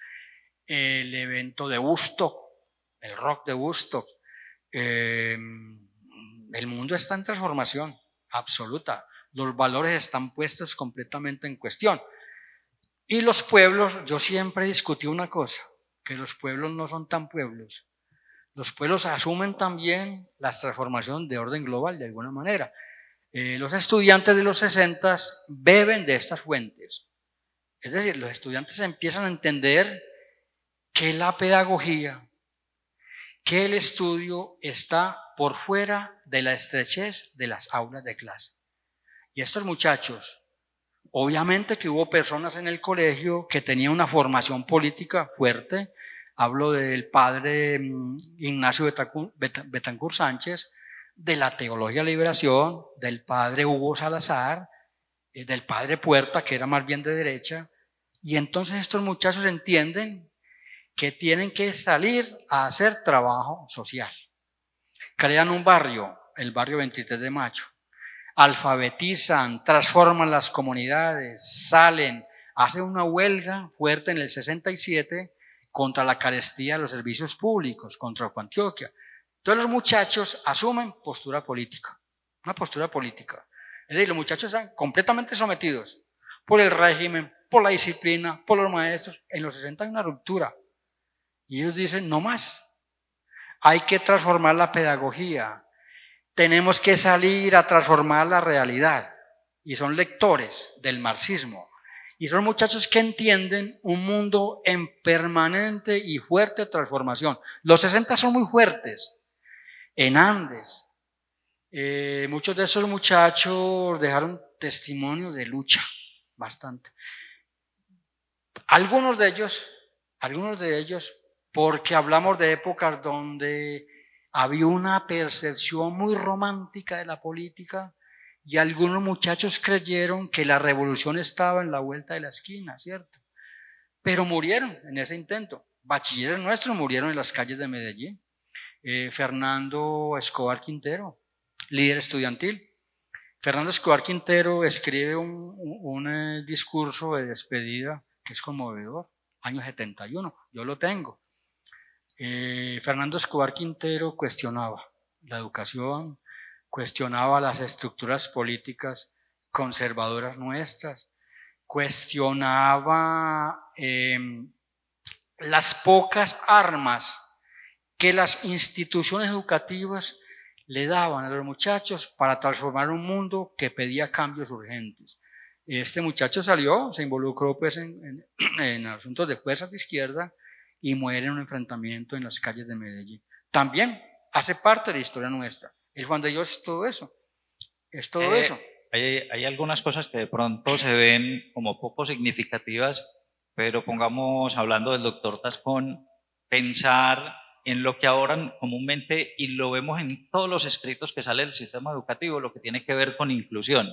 el evento de Woodstock, el rock de Woodstock. El mundo está en transformación absoluta, los valores están puestos completamente en cuestión. Y los pueblos, yo siempre discutí una cosa, que los pueblos no son tan pueblos. Los pueblos asumen también las transformaciones de orden global de alguna manera. Los estudiantes de los 60 beben de estas fuentes. Es decir, los estudiantes empiezan a entender que la pedagogía, que el estudio está por fuera de la estrechez de las aulas de clase. Y estos muchachos, obviamente que hubo personas en el colegio que tenían una formación política fuerte. Hablo del padre Ignacio Betancourt Sánchez, de la Teología de la Liberación, del padre Hugo Salazar, del padre Puerta, que era más bien de derecha. Y entonces estos muchachos entienden que tienen que salir a hacer trabajo social. Crean un barrio, el barrio 23 de Mayo. Alfabetizan, transforman las comunidades, salen, hacen una huelga fuerte en el 67 contra la carestía de los servicios públicos, contra Antioquia. Todos los muchachos asumen postura política, una postura política. Es decir, los muchachos están completamente sometidos por el régimen, por la disciplina, por los maestros. En los 60 hay una ruptura y ellos dicen, no más, hay que transformar la pedagogía. Tenemos que salir a transformar la realidad. Y son lectores del marxismo. Y son muchachos que entienden un mundo en permanente y fuerte transformación. Los 60 son muy fuertes. En Andes, muchos de esos muchachos dejaron testimonio de lucha, bastante. Algunos de ellos, porque hablamos de épocas donde había una percepción muy romántica de la política y algunos muchachos creyeron que la revolución estaba en la vuelta de la esquina, ¿cierto? Pero murieron en ese intento. Bachilleres nuestros murieron en las calles de Medellín. Fernando Escobar Quintero, líder estudiantil. Fernando Escobar Quintero escribe un discurso de despedida que es conmovedor, año 71, yo lo tengo. Fernando Escobar Quintero cuestionaba la educación, cuestionaba las estructuras políticas conservadoras nuestras, cuestionaba las pocas armas que las instituciones educativas le daban a los muchachos para transformar un mundo que pedía cambios urgentes. Este muchacho salió, se involucró pues en asuntos de fuerzas de izquierda y muere en un enfrentamiento en las calles de Medellín. También hace parte de la historia nuestra. El Juan de Dios es todo eso. Es todo eso. Hay algunas cosas que de pronto se ven como poco significativas, pero pongamos, hablando del doctor Tascón, pensar en lo que ahora comúnmente, y lo vemos en todos los escritos que sale del sistema educativo, lo que tiene que ver con inclusión.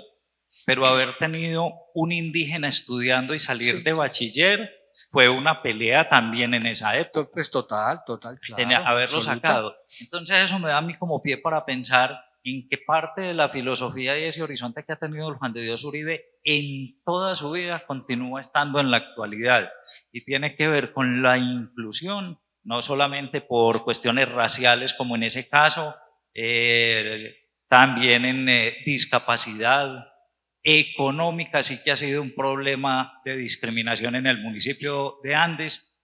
Pero haber tenido un indígena estudiando y salir de bachiller fue una pelea también en esa época. Pues total, claro. Haberlo absoluta. sacado. Entonces eso me da a mí como pie para pensar en qué parte de la filosofía y ese horizonte que ha tenido el Juan de Dios Uribe en toda su vida continúa estando en la actualidad y tiene que ver con la inclusión, no solamente por cuestiones raciales como en ese caso, también en discapacidad económica, sí que ha sido un problema de discriminación en el municipio de Andes,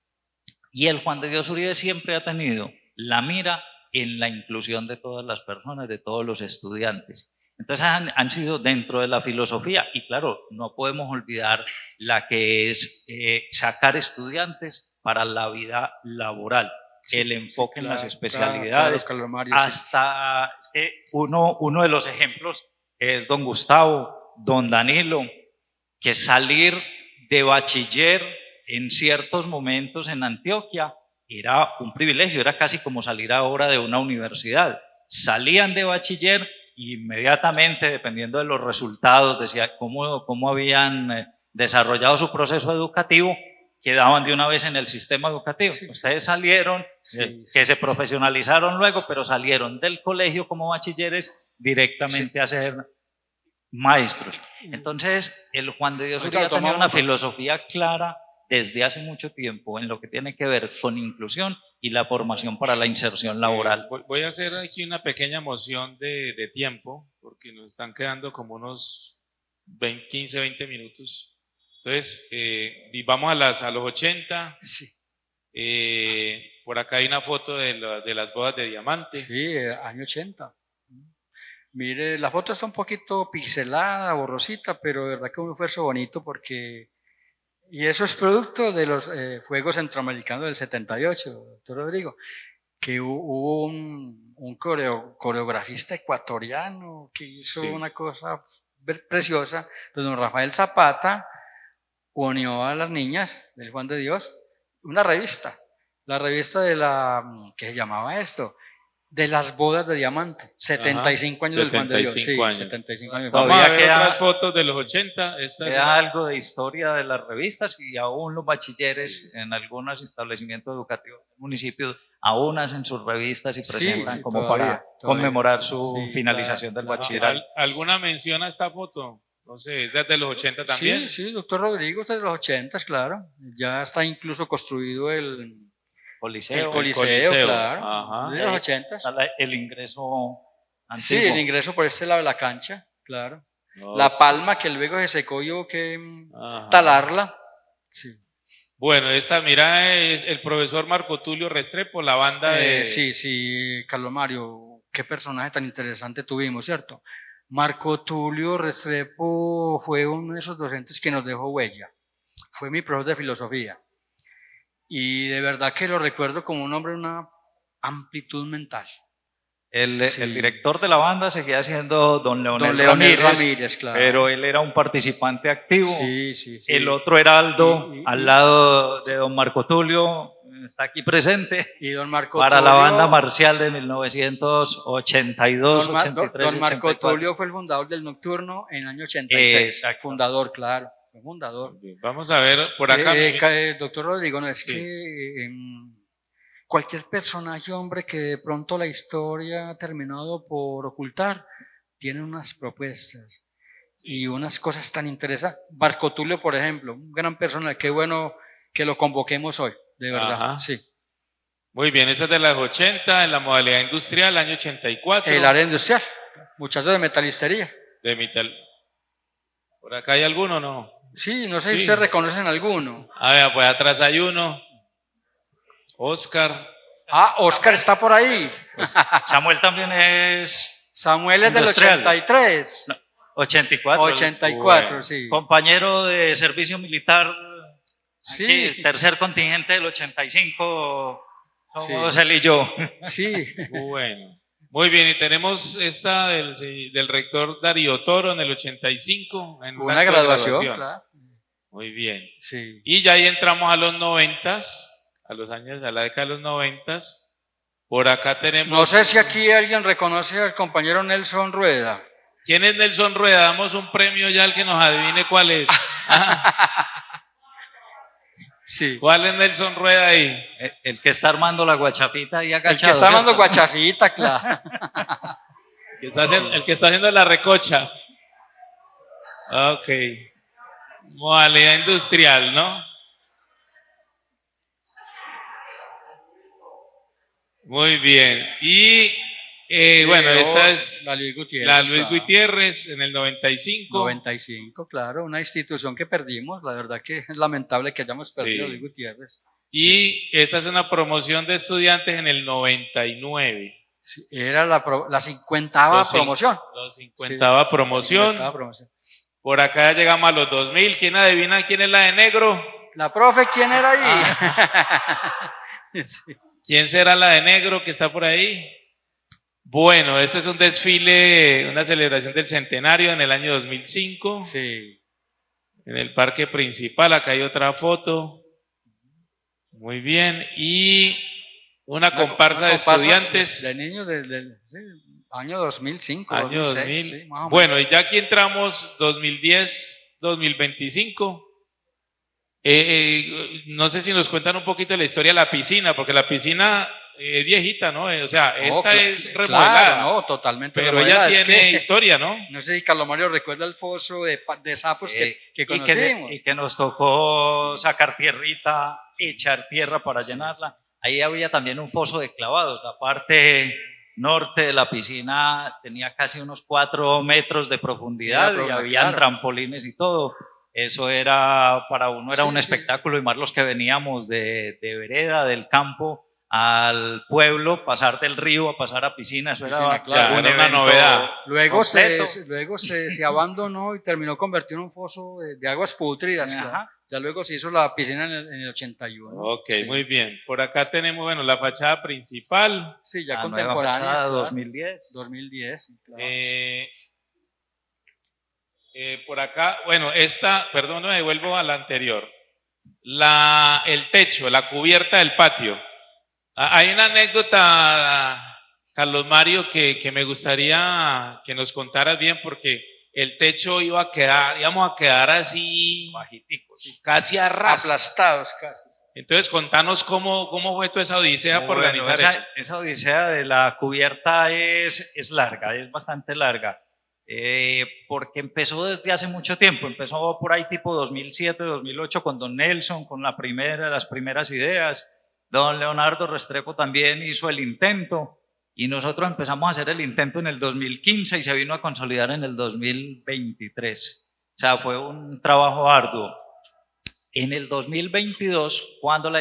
y el Juan de Dios Uribe siempre ha tenido la mira en la inclusión de todas las personas, de todos los estudiantes. Entonces han sido dentro de la filosofía, y claro, no podemos olvidar la que es sacar estudiantes para la vida laboral, el enfoque en las especialidades, claro, Mario, hasta uno de los ejemplos es don Gustavo, don Danilo, que salir de bachiller en ciertos momentos en Antioquia era un privilegio, era casi como salir ahora de una universidad. Salían de bachiller y inmediatamente, dependiendo de los resultados, decía cómo habían desarrollado su proceso educativo, quedaban de una vez en el sistema educativo. Sí. Ustedes salieron, se profesionalizaron luego, pero salieron del colegio como bachilleres directamente a ser maestros. Entonces, el Juan de Dios Uría tenía una filosofía clara desde hace mucho tiempo en lo que tiene que ver con inclusión y la formación para la inserción laboral. Voy a hacer aquí una pequeña moción de tiempo, porque nos están quedando como unos 15, 20 minutos. Entonces, vamos a los 80. Sí. Por acá hay una foto de las bodas de diamante. Sí, año 80. Mire, la foto está un poquito pixelada, borrosita, pero de verdad que un esfuerzo bonito porque... Y eso es producto de los Juegos Centroamericanos del 78, doctor Rodrigo, que hubo un coreografista ecuatoriano que hizo una cosa preciosa, don Rafael Zapata unió a las niñas del Juan de Dios, una revista, la revista ¿qué se llamaba esto? De las bodas de diamante, 75 años del Juan de Dios. Sí, 75 años. Vamos a ver otras fotos de los 80. Queda algo de historia de las revistas y aún los bachilleres en algunos establecimientos educativos del municipio aún hacen sus revistas y presentan como todavía, para conmemorar su finalización del bachillerato. ¿Alguna mención a esta foto? No sé, ¿es desde los 80 también? Sí, doctor Rodrigo, desde los 80, claro. Ya está incluso construido el Coliseo, claro. Ajá. De los 80. El ingreso antiguo. Sí, el ingreso por este lado de la cancha, claro. No. La palma que luego se secó y hubo que talarla. Sí. Bueno, esta, mira, es el profesor Marco Tulio Restrepo, la banda de... Sí, Carlos Mario, qué personaje tan interesante tuvimos, ¿cierto? Marco Tulio Restrepo fue uno de esos docentes que nos dejó huella. Fue mi profesor de filosofía. Y de verdad que lo recuerdo como un hombre de una amplitud mental. El director de la banda seguía siendo don Leonel Ramírez, claro. Pero él era un participante activo. Sí. El otro era Aldo, al lado de don Marco Tulio, está aquí presente. Y don Marco para Tulio, la banda marcial de 1982, 83, don Marco 84. Tulio fue el fundador del Nocturno en el año 86. Exacto. Fundador, claro. Fundador. Vamos a ver por acá. Doctor Rodrigo, no es que cualquier personaje, hombre, que de pronto la historia ha terminado por ocultar, tiene unas propuestas y unas cosas tan interesantes. Marco Tulio, por ejemplo, un gran personaje, qué bueno que lo convoquemos hoy, de verdad. Ajá. Sí. Muy bien, esta es de las 80, en la modalidad industrial, año 84. El área industrial, muchachos de metalistería. De metal. ¿Por acá hay alguno o no? Sí, no sé si ustedes reconocen alguno. A ver, pues atrás hay uno. Oscar. Oscar está por ahí. Pues Samuel también es... Samuel es del 83. No, 84. 84, bueno. Sí. Compañero de servicio militar. Sí. Aquí, tercer contingente del 85. Somos él y yo. Sí. Bueno. Muy bien, y tenemos esta del rector Darío Toro en el 85. En una graduación. Claro. Muy bien. Sí. Y ya ahí entramos a los 90s, a la década de los 90s. Por acá tenemos... No sé si aquí alguien reconoce al compañero Nelson Rueda. ¿Quién es Nelson Rueda? Damos un premio ya al que nos adivine cuál es. Sí. ¿Cuál es Nelson Rueda ahí? El que está armando la guachafita y agachado. El que está armando guachafita, claro. El que está haciendo la recocha. Ok. Modalidad industrial, ¿no? Muy bien. Y bueno, esta es la Luis Gutiérrez. La Luis Gutiérrez en el 95. 95, claro, una institución que perdimos. La verdad que es lamentable que hayamos perdido a Luis Gutiérrez. Y esta es una promoción de estudiantes en el 99. Sí, era la 50ª promoción. La 50ª promoción. Por acá ya llegamos a los 2000. ¿Quién adivina quién es la de negro? La profe, ¿quién era ahí? Sí. ¿Quién será la de negro que está por ahí? Bueno, este es un desfile, una celebración del centenario en el año 2005. Sí. En el parque principal, acá hay otra foto. Muy bien. Y una comparsa de estudiantes. De niños del sí, año 2005, Año 2006, 2000. sí, más o menos. Bueno, y ya aquí entramos 2010, 2025. No sé si nos cuentan un poquito de la historia de la piscina, porque la piscina es viejita, ¿no? O sea, esta es remodelada. Claro, no, totalmente pero remodelada. ella tiene que, historia, ¿no? no sé si Carlos Mario recuerda el foso de sapos que conocimos. Y que nos tocó sacar tierrita, echar tierra para llenarla. Ahí había también un foso de clavados. La parte norte de la piscina tenía casi unos 4 metros de profundidad y había trampolines y todo. Eso era, para uno era un espectáculo, y más los que veníamos de vereda, del campo al pueblo, pasar del río a pasar a piscina, eso era, claro, era una novedad. Luego se abandonó y terminó convertido en un foso de aguas putridas. Ya luego se hizo la piscina en el 81. Ok, sí. Muy bien. Por acá tenemos, bueno, la fachada principal. Sí, ya contemporánea. Fachada, 2010. 2010, claro. Por acá, bueno, perdón, me devuelvo a la anterior. El techo, la cubierta del patio. Hay una anécdota, Carlos Mario, que me gustaría que nos contaras bien, porque el techo íbamos a quedar así, bajiticos, casi a ras. Aplastados casi. Entonces, contanos cómo fue toda esa odisea para organizar eso. Esa odisea de la cubierta es larga, es bastante larga. Porque empezó desde hace mucho tiempo, empezó por ahí tipo 2007, 2008 con don Nelson, con las primeras ideas. Don Leonardo Restrepo también hizo el intento y nosotros empezamos a hacer el intento en el 2015 y se vino a consolidar en el 2023. O sea, fue un trabajo arduo. En el 2022, cuando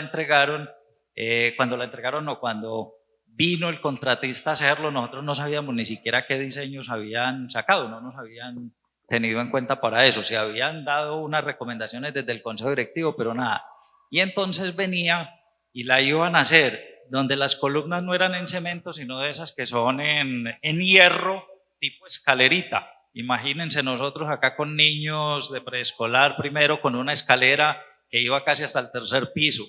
vino el contratista a hacerlo, nosotros no sabíamos ni siquiera qué diseños habían sacado, no nos habían tenido en cuenta para eso. Se habían dado unas recomendaciones desde el consejo directivo, pero nada. Y entonces venía y la iban a hacer, donde las columnas no eran en cemento, sino de esas que son en hierro, tipo escalerita. Imagínense nosotros acá con niños de preescolar, primero con una escalera que iba casi hasta el 3er piso.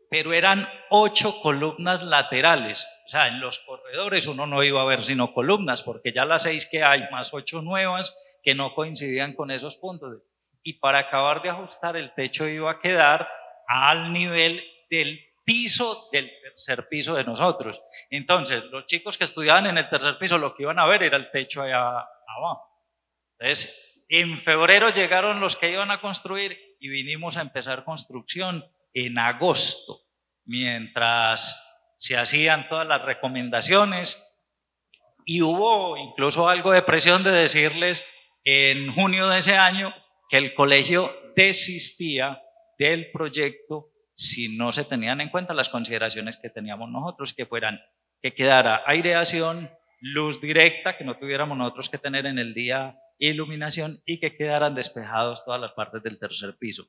Pero eran 8 columnas laterales, o sea, en los corredores uno no iba a ver sino columnas, porque ya las 6 que hay, más 8 nuevas que no coincidían con esos puntos. Y para acabar de ajustar, el techo iba a quedar al nivel del piso del 3er piso de nosotros. Entonces, los chicos que estudiaban en el 3er piso, lo que iban a ver era el techo allá abajo. Entonces, en febrero llegaron los que iban a construir y vinimos a empezar construcción en agosto, mientras se hacían todas las recomendaciones, y hubo incluso algo de presión de decirles en junio de ese año que el colegio desistía del proyecto si no se tenían en cuenta las consideraciones que teníamos nosotros, que quedara aireación, luz directa, que no tuviéramos nosotros que tener en el día iluminación, y que quedaran despejados todas las partes del 3er piso.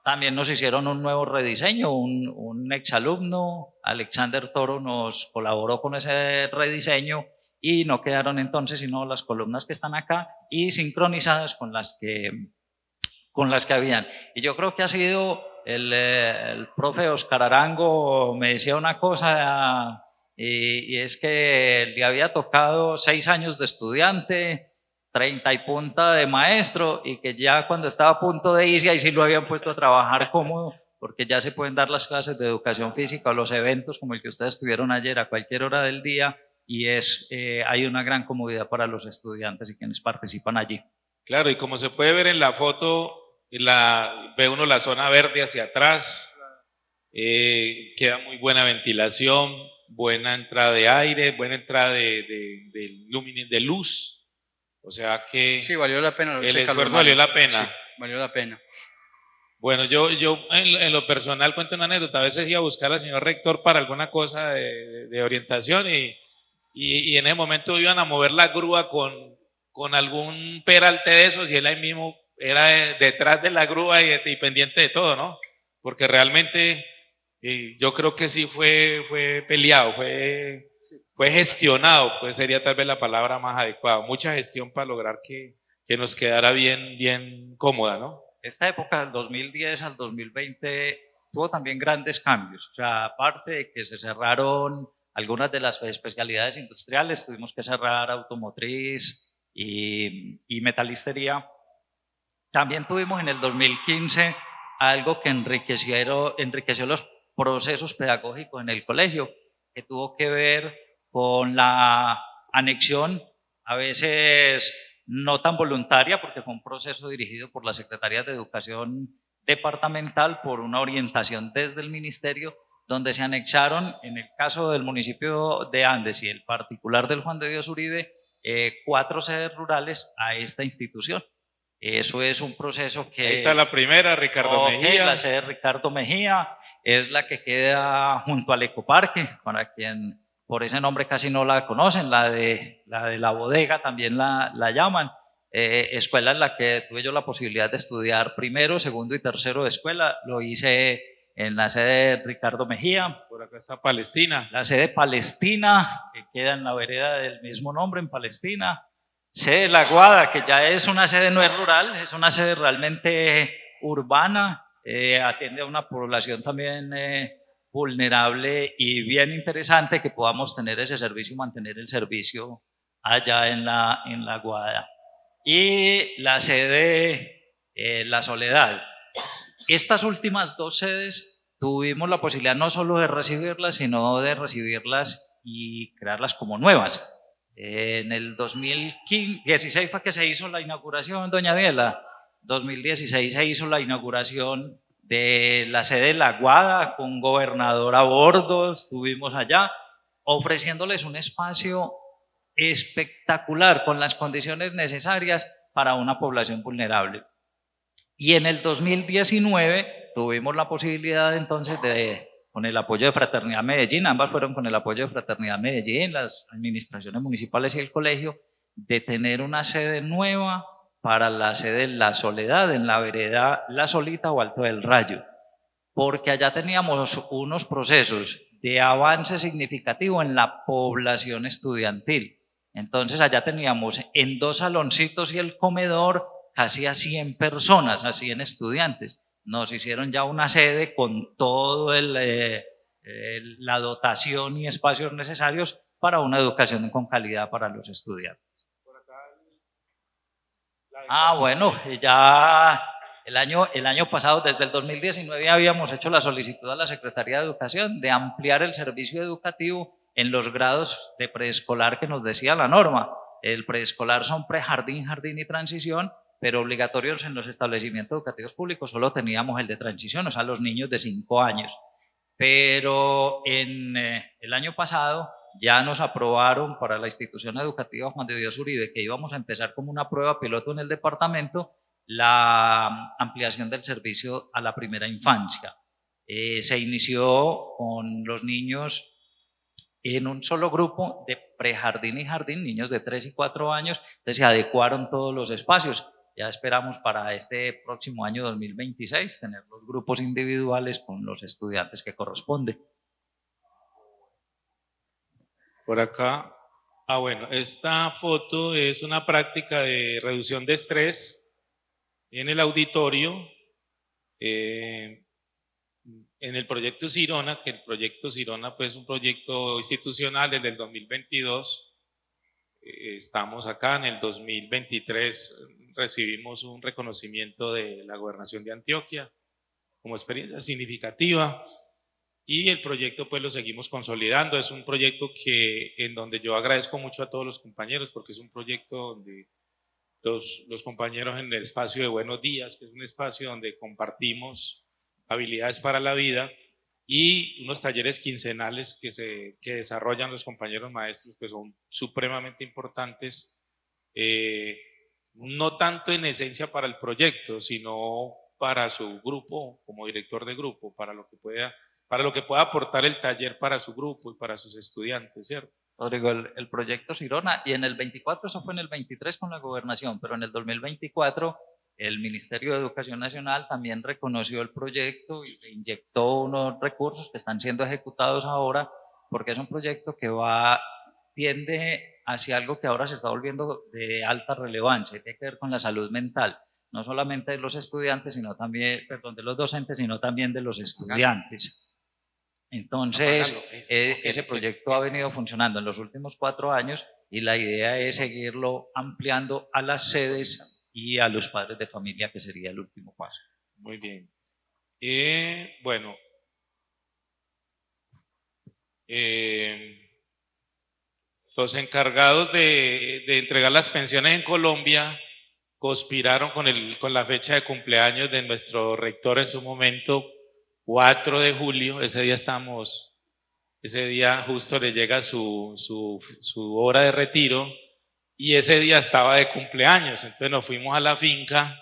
También nos hicieron un nuevo rediseño, un exalumno, Alexander Toro, nos colaboró con ese rediseño y no quedaron entonces sino las columnas que están acá y sincronizadas con las que habían. Y yo creo que ha sido el profe Oscar Arango me decía una cosa y es que le había tocado 6 años de estudiante, 30 y punta de maestro, y que ya cuando estaba a punto de irse ahí sí lo habían puesto a trabajar cómodo, porque ya se pueden dar las clases de educación física o los eventos como el que ustedes tuvieron ayer a cualquier hora del día, y hay una gran comodidad para los estudiantes y quienes participan allí. Claro, y como se puede ver en la foto, ve uno la zona verde hacia atrás, queda muy buena ventilación, buena entrada de aire, buena entrada de luz. O sea que sí, valió la pena. El esfuerzo valió la pena. Sí, valió la pena. Bueno, yo en lo personal cuento una anécdota. A veces iba a buscar al señor rector para alguna cosa de orientación y en ese momento iban a mover la grúa con algún peralte de esos y él ahí mismo era detrás de la grúa y pendiente de todo, ¿no? Porque realmente yo creo que sí fue peleado, fue gestionado, pues sería tal vez la palabra más adecuada. Mucha gestión para lograr que que nos quedara bien cómoda, ¿no? Esta época del 2010 al 2020 tuvo también grandes cambios. O sea, aparte de que se cerraron algunas de las especialidades industriales, tuvimos que cerrar automotriz y metalistería. También tuvimos en el 2015 algo que enriqueció los procesos pedagógicos en el colegio, que tuvo que ver con la anexión, a veces no tan voluntaria, porque fue un proceso dirigido por la Secretaría de Educación departamental por una orientación desde el ministerio, donde se anexaron, en el caso del municipio de Andes y el particular del Juan de Dios Uribe, 4 sedes rurales a esta institución. Eso es un proceso que... Ahí está la primera, Ricardo Mejía. La sede Ricardo Mejía es la que queda junto al Ecoparque, para quien por ese nombre casi no la conocen, la de la bodega también la llaman. Escuela en la que tuve yo la posibilidad de estudiar primero, segundo y tercero de escuela, lo hice en la sede Ricardo Mejía. Por acá está Palestina. La sede Palestina, que queda en la vereda del mismo nombre, en Palestina. Sede La Guada, que ya es una sede no es rural, es una sede realmente urbana, atiende a una población también vulnerable y bien interesante que podamos tener ese servicio y mantener el servicio allá en la Guada. Y la sede La Soledad. Estas últimas 2 sedes tuvimos la posibilidad no solo de recibirlas, sino de recibirlas y crearlas como nuevas. En el 2016 fue que se hizo la inauguración, doña Diela. 2016 se hizo la inauguración de la sede de La Guada con gobernador a bordo, estuvimos allá ofreciéndoles un espacio espectacular con las condiciones necesarias para una población vulnerable. Y en el 2019 tuvimos la posibilidad entonces con el apoyo de Fraternidad Medellín, ambas fueron con el apoyo de Fraternidad Medellín, las administraciones municipales y el colegio, de tener una sede nueva para la sede La Soledad, en la vereda La Solita o Alto del Rayo, porque allá teníamos unos procesos de avance significativo en la población estudiantil. Entonces allá teníamos en 2 saloncitos y el comedor casi a 100 personas, a 100 estudiantes. Nos hicieron ya una sede con todo la dotación y espacios necesarios para una educación con calidad para los estudiantes. Bueno, ya el año pasado, desde el 2019, habíamos hecho la solicitud a la Secretaría de Educación de ampliar el servicio educativo en los grados de preescolar que nos decía la norma. El preescolar son prejardín, jardín y transición, pero obligatorios en los establecimientos educativos públicos solo teníamos el de transición, o sea, los niños de 5 años. Pero en el año pasado ya nos aprobaron para la institución educativa Juan de Dios Uribe, que íbamos a empezar como una prueba piloto en el departamento, la ampliación del servicio a la primera infancia. Se inició con los niños en un solo grupo de prejardín y jardín, niños de 3 y 4 años, entonces se adecuaron todos los espacios. Ya esperamos para este próximo año 2026 tener los grupos individuales con los estudiantes que corresponde. Por acá, bueno, esta foto es una práctica de reducción de estrés en el auditorio, en el proyecto Sirona, que el proyecto Sirona pues, es un proyecto institucional desde el 2022. Estamos acá en el 2023, recibimos un reconocimiento de la Gobernación de Antioquia como experiencia significativa y el proyecto pues lo seguimos consolidando. Es un proyecto en donde yo agradezco mucho a todos los compañeros porque es un proyecto donde los compañeros en el espacio de Buenos Días, que es un espacio donde compartimos habilidades para la vida y unos talleres quincenales que desarrollan los compañeros maestros que son supremamente importantes, no tanto en esencia para el proyecto, sino para su grupo, como director de grupo, para lo que pueda aportar el taller para su grupo y para sus estudiantes, ¿cierto? Rodrigo, el proyecto Sirona, y en el 24, eso fue en el 23 con la gobernación, pero en el 2024 el Ministerio de Educación Nacional también reconoció el proyecto y le inyectó unos recursos que están siendo ejecutados ahora, porque es un proyecto que va tiende hacia algo que ahora se está volviendo de alta relevancia, tiene que ver con la salud mental, no solamente de los estudiantes, sino también, perdón, de los docentes, sino también de los estudiantes. Entonces, ese proyecto ha venido funcionando en los últimos 4 años y la idea es seguirlo ampliando a las sedes y a los padres de familia, que sería el último paso. Muy bien. Bueno, los encargados de entregar las pensiones en Colombia conspiraron con la fecha de cumpleaños de nuestro rector en su momento, 4 de julio, ese día justo le llega su hora de retiro y ese día estaba de cumpleaños, entonces nos fuimos a la finca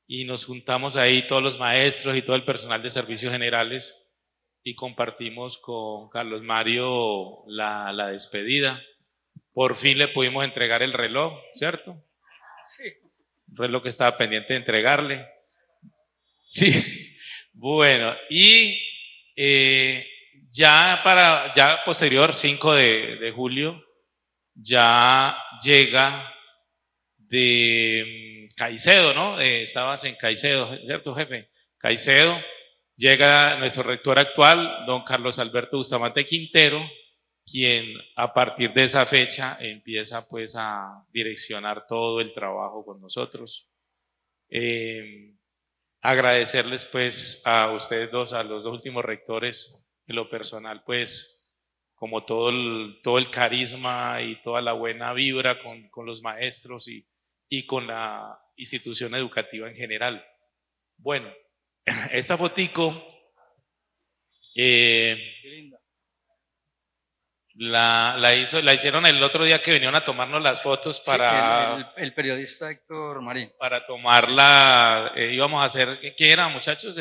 y nos juntamos ahí todos los maestros y todo el personal de servicios generales y compartimos con Carlos Mario la despedida. Por fin le pudimos entregar el reloj, ¿cierto? Sí. Un reloj que estaba pendiente de entregarle. Sí, bueno, y ya posterior, 5 de julio, ya llega de Caicedo, ¿no? Estabas en Caicedo, ¿cierto, jefe? Caicedo, llega nuestro rector actual, don Carlos Alberto Bustamante Quintero, quien a partir de esa fecha empieza pues a direccionar todo el trabajo con nosotros. Agradecerles pues a ustedes dos, a los dos últimos rectores, en lo personal pues como todo el carisma y toda la buena vibra con los maestros y con la institución educativa en general. Bueno, esta fotico la hicieron el otro día que vinieron a tomarnos las fotos para… Sí, el periodista Héctor Marín. Para tomarla, íbamos a hacer, ¿qué era, muchachos?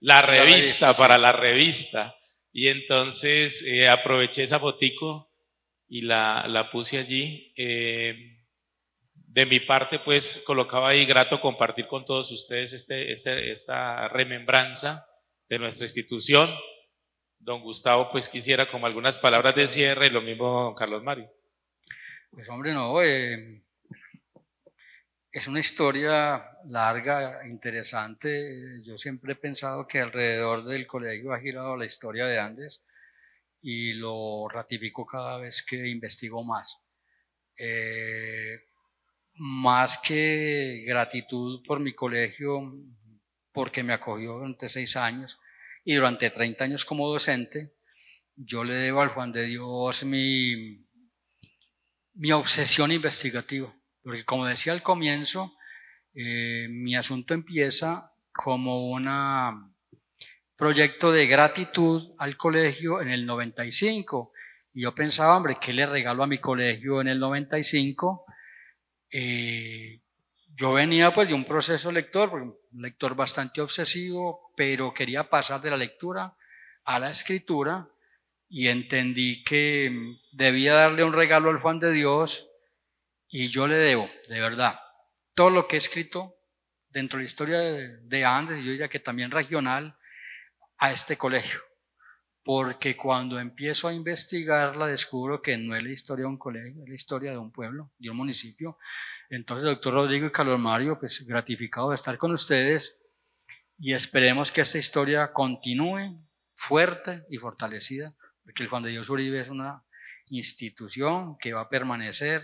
La revista, para la revista. Y entonces aproveché esa fotico y la puse allí. De mi parte, pues, colocaba ahí grato compartir con todos ustedes esta remembranza de nuestra institución. Don Gustavo, pues, quisiera como algunas palabras de cierre, y lo mismo don Carlos Mario. Pues, hombre, no, es una historia larga, interesante. Yo siempre he pensado que alrededor del colegio ha girado la historia de Andes y lo ratifico cada vez que investigo más. Más que gratitud por mi colegio, porque me acogió durante 6 años y durante 30 años como docente, yo le debo al Juan de Dios mi obsesión investigativa. Porque como decía al comienzo, mi asunto empieza como un proyecto de gratitud al colegio en el 95. Y yo pensaba, hombre, ¿qué le regalo a mi colegio en el 95? Yo venía pues de un proceso lector, un lector bastante obsesivo, pero quería pasar de la lectura a la escritura y entendí que debía darle un regalo al Juan de Dios y yo le debo, de verdad, todo lo que he escrito dentro de la historia de Andes, yo diría que también regional, a este colegio. Porque cuando empiezo a investigarla descubro que no es la historia de un colegio, es la historia de un pueblo, de un municipio. Entonces, doctor Rodrigo y Carlos Mario, pues gratificado de estar con ustedes y esperemos que esta historia continúe fuerte y fortalecida, porque el Juan de Dios Uribe es una institución que va a permanecer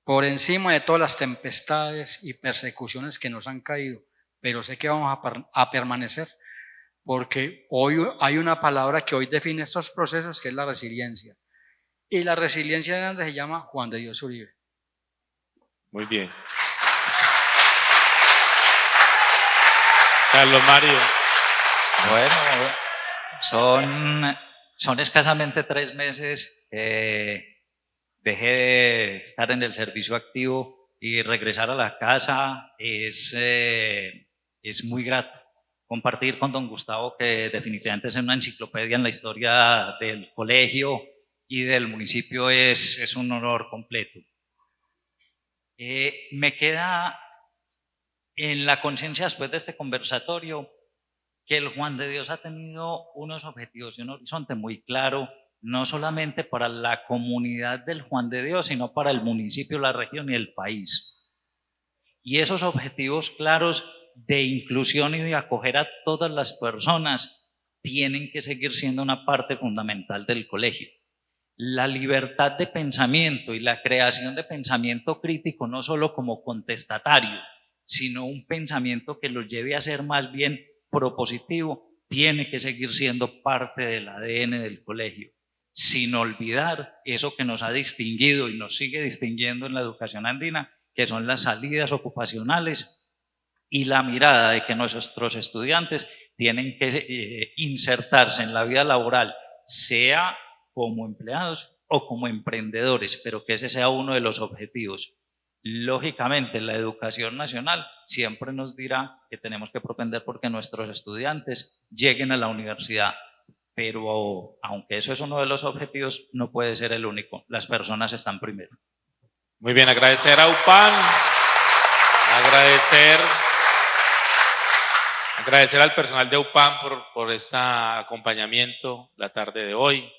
por encima de todas las tempestades y persecuciones que nos han caído, pero sé que vamos a permanecer, porque hoy hay una palabra que hoy define estos procesos, que es la resiliencia. Y la resiliencia de Andes se llama Juan de Dios Uribe. Muy bien. Carlos Mario. Bueno, son escasamente 3 meses. Dejé de estar en el servicio activo y regresar a la casa es muy grato. Compartir con don Gustavo, que definitivamente es una enciclopedia en la historia del colegio y del municipio, es un honor completo. Me queda en la conciencia después de este conversatorio que el Juan de Dios ha tenido unos objetivos y un horizonte muy claro no solamente para la comunidad del Juan de Dios, sino para el municipio, la región y el país. Y esos objetivos claros de inclusión y de acoger a todas las personas tienen que seguir siendo una parte fundamental del colegio. La libertad de pensamiento y la creación de pensamiento crítico, no solo como contestatario, sino un pensamiento que los lleve a ser más bien propositivo, tiene que seguir siendo parte del ADN del colegio, sin olvidar eso que nos ha distinguido y nos sigue distinguiendo en la educación andina, que son las salidas ocupacionales y la mirada de que nuestros estudiantes tienen que insertarse en la vida laboral, sea como empleados o como emprendedores, pero que ese sea uno de los objetivos. Lógicamente, la educación nacional siempre nos dirá que tenemos que propender porque nuestros estudiantes lleguen a la universidad, pero aunque eso es uno de los objetivos, no puede ser el único. Las personas están primero. Muy bien, agradecer a UPAN, agradecer al personal de UPAN por este acompañamiento la tarde de hoy,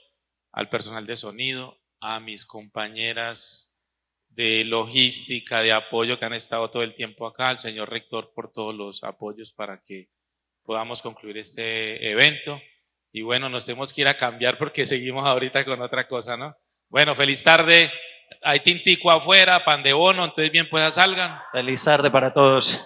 al personal de sonido, a mis compañeras de logística, de apoyo que han estado todo el tiempo acá, al señor rector por todos los apoyos para que podamos concluir este evento. Y bueno, nos tenemos que ir a cambiar porque seguimos ahorita con otra cosa, ¿no? Bueno, feliz tarde. Hay tintico afuera, pan de bono, entonces bien, pues salgan. Feliz tarde para todos.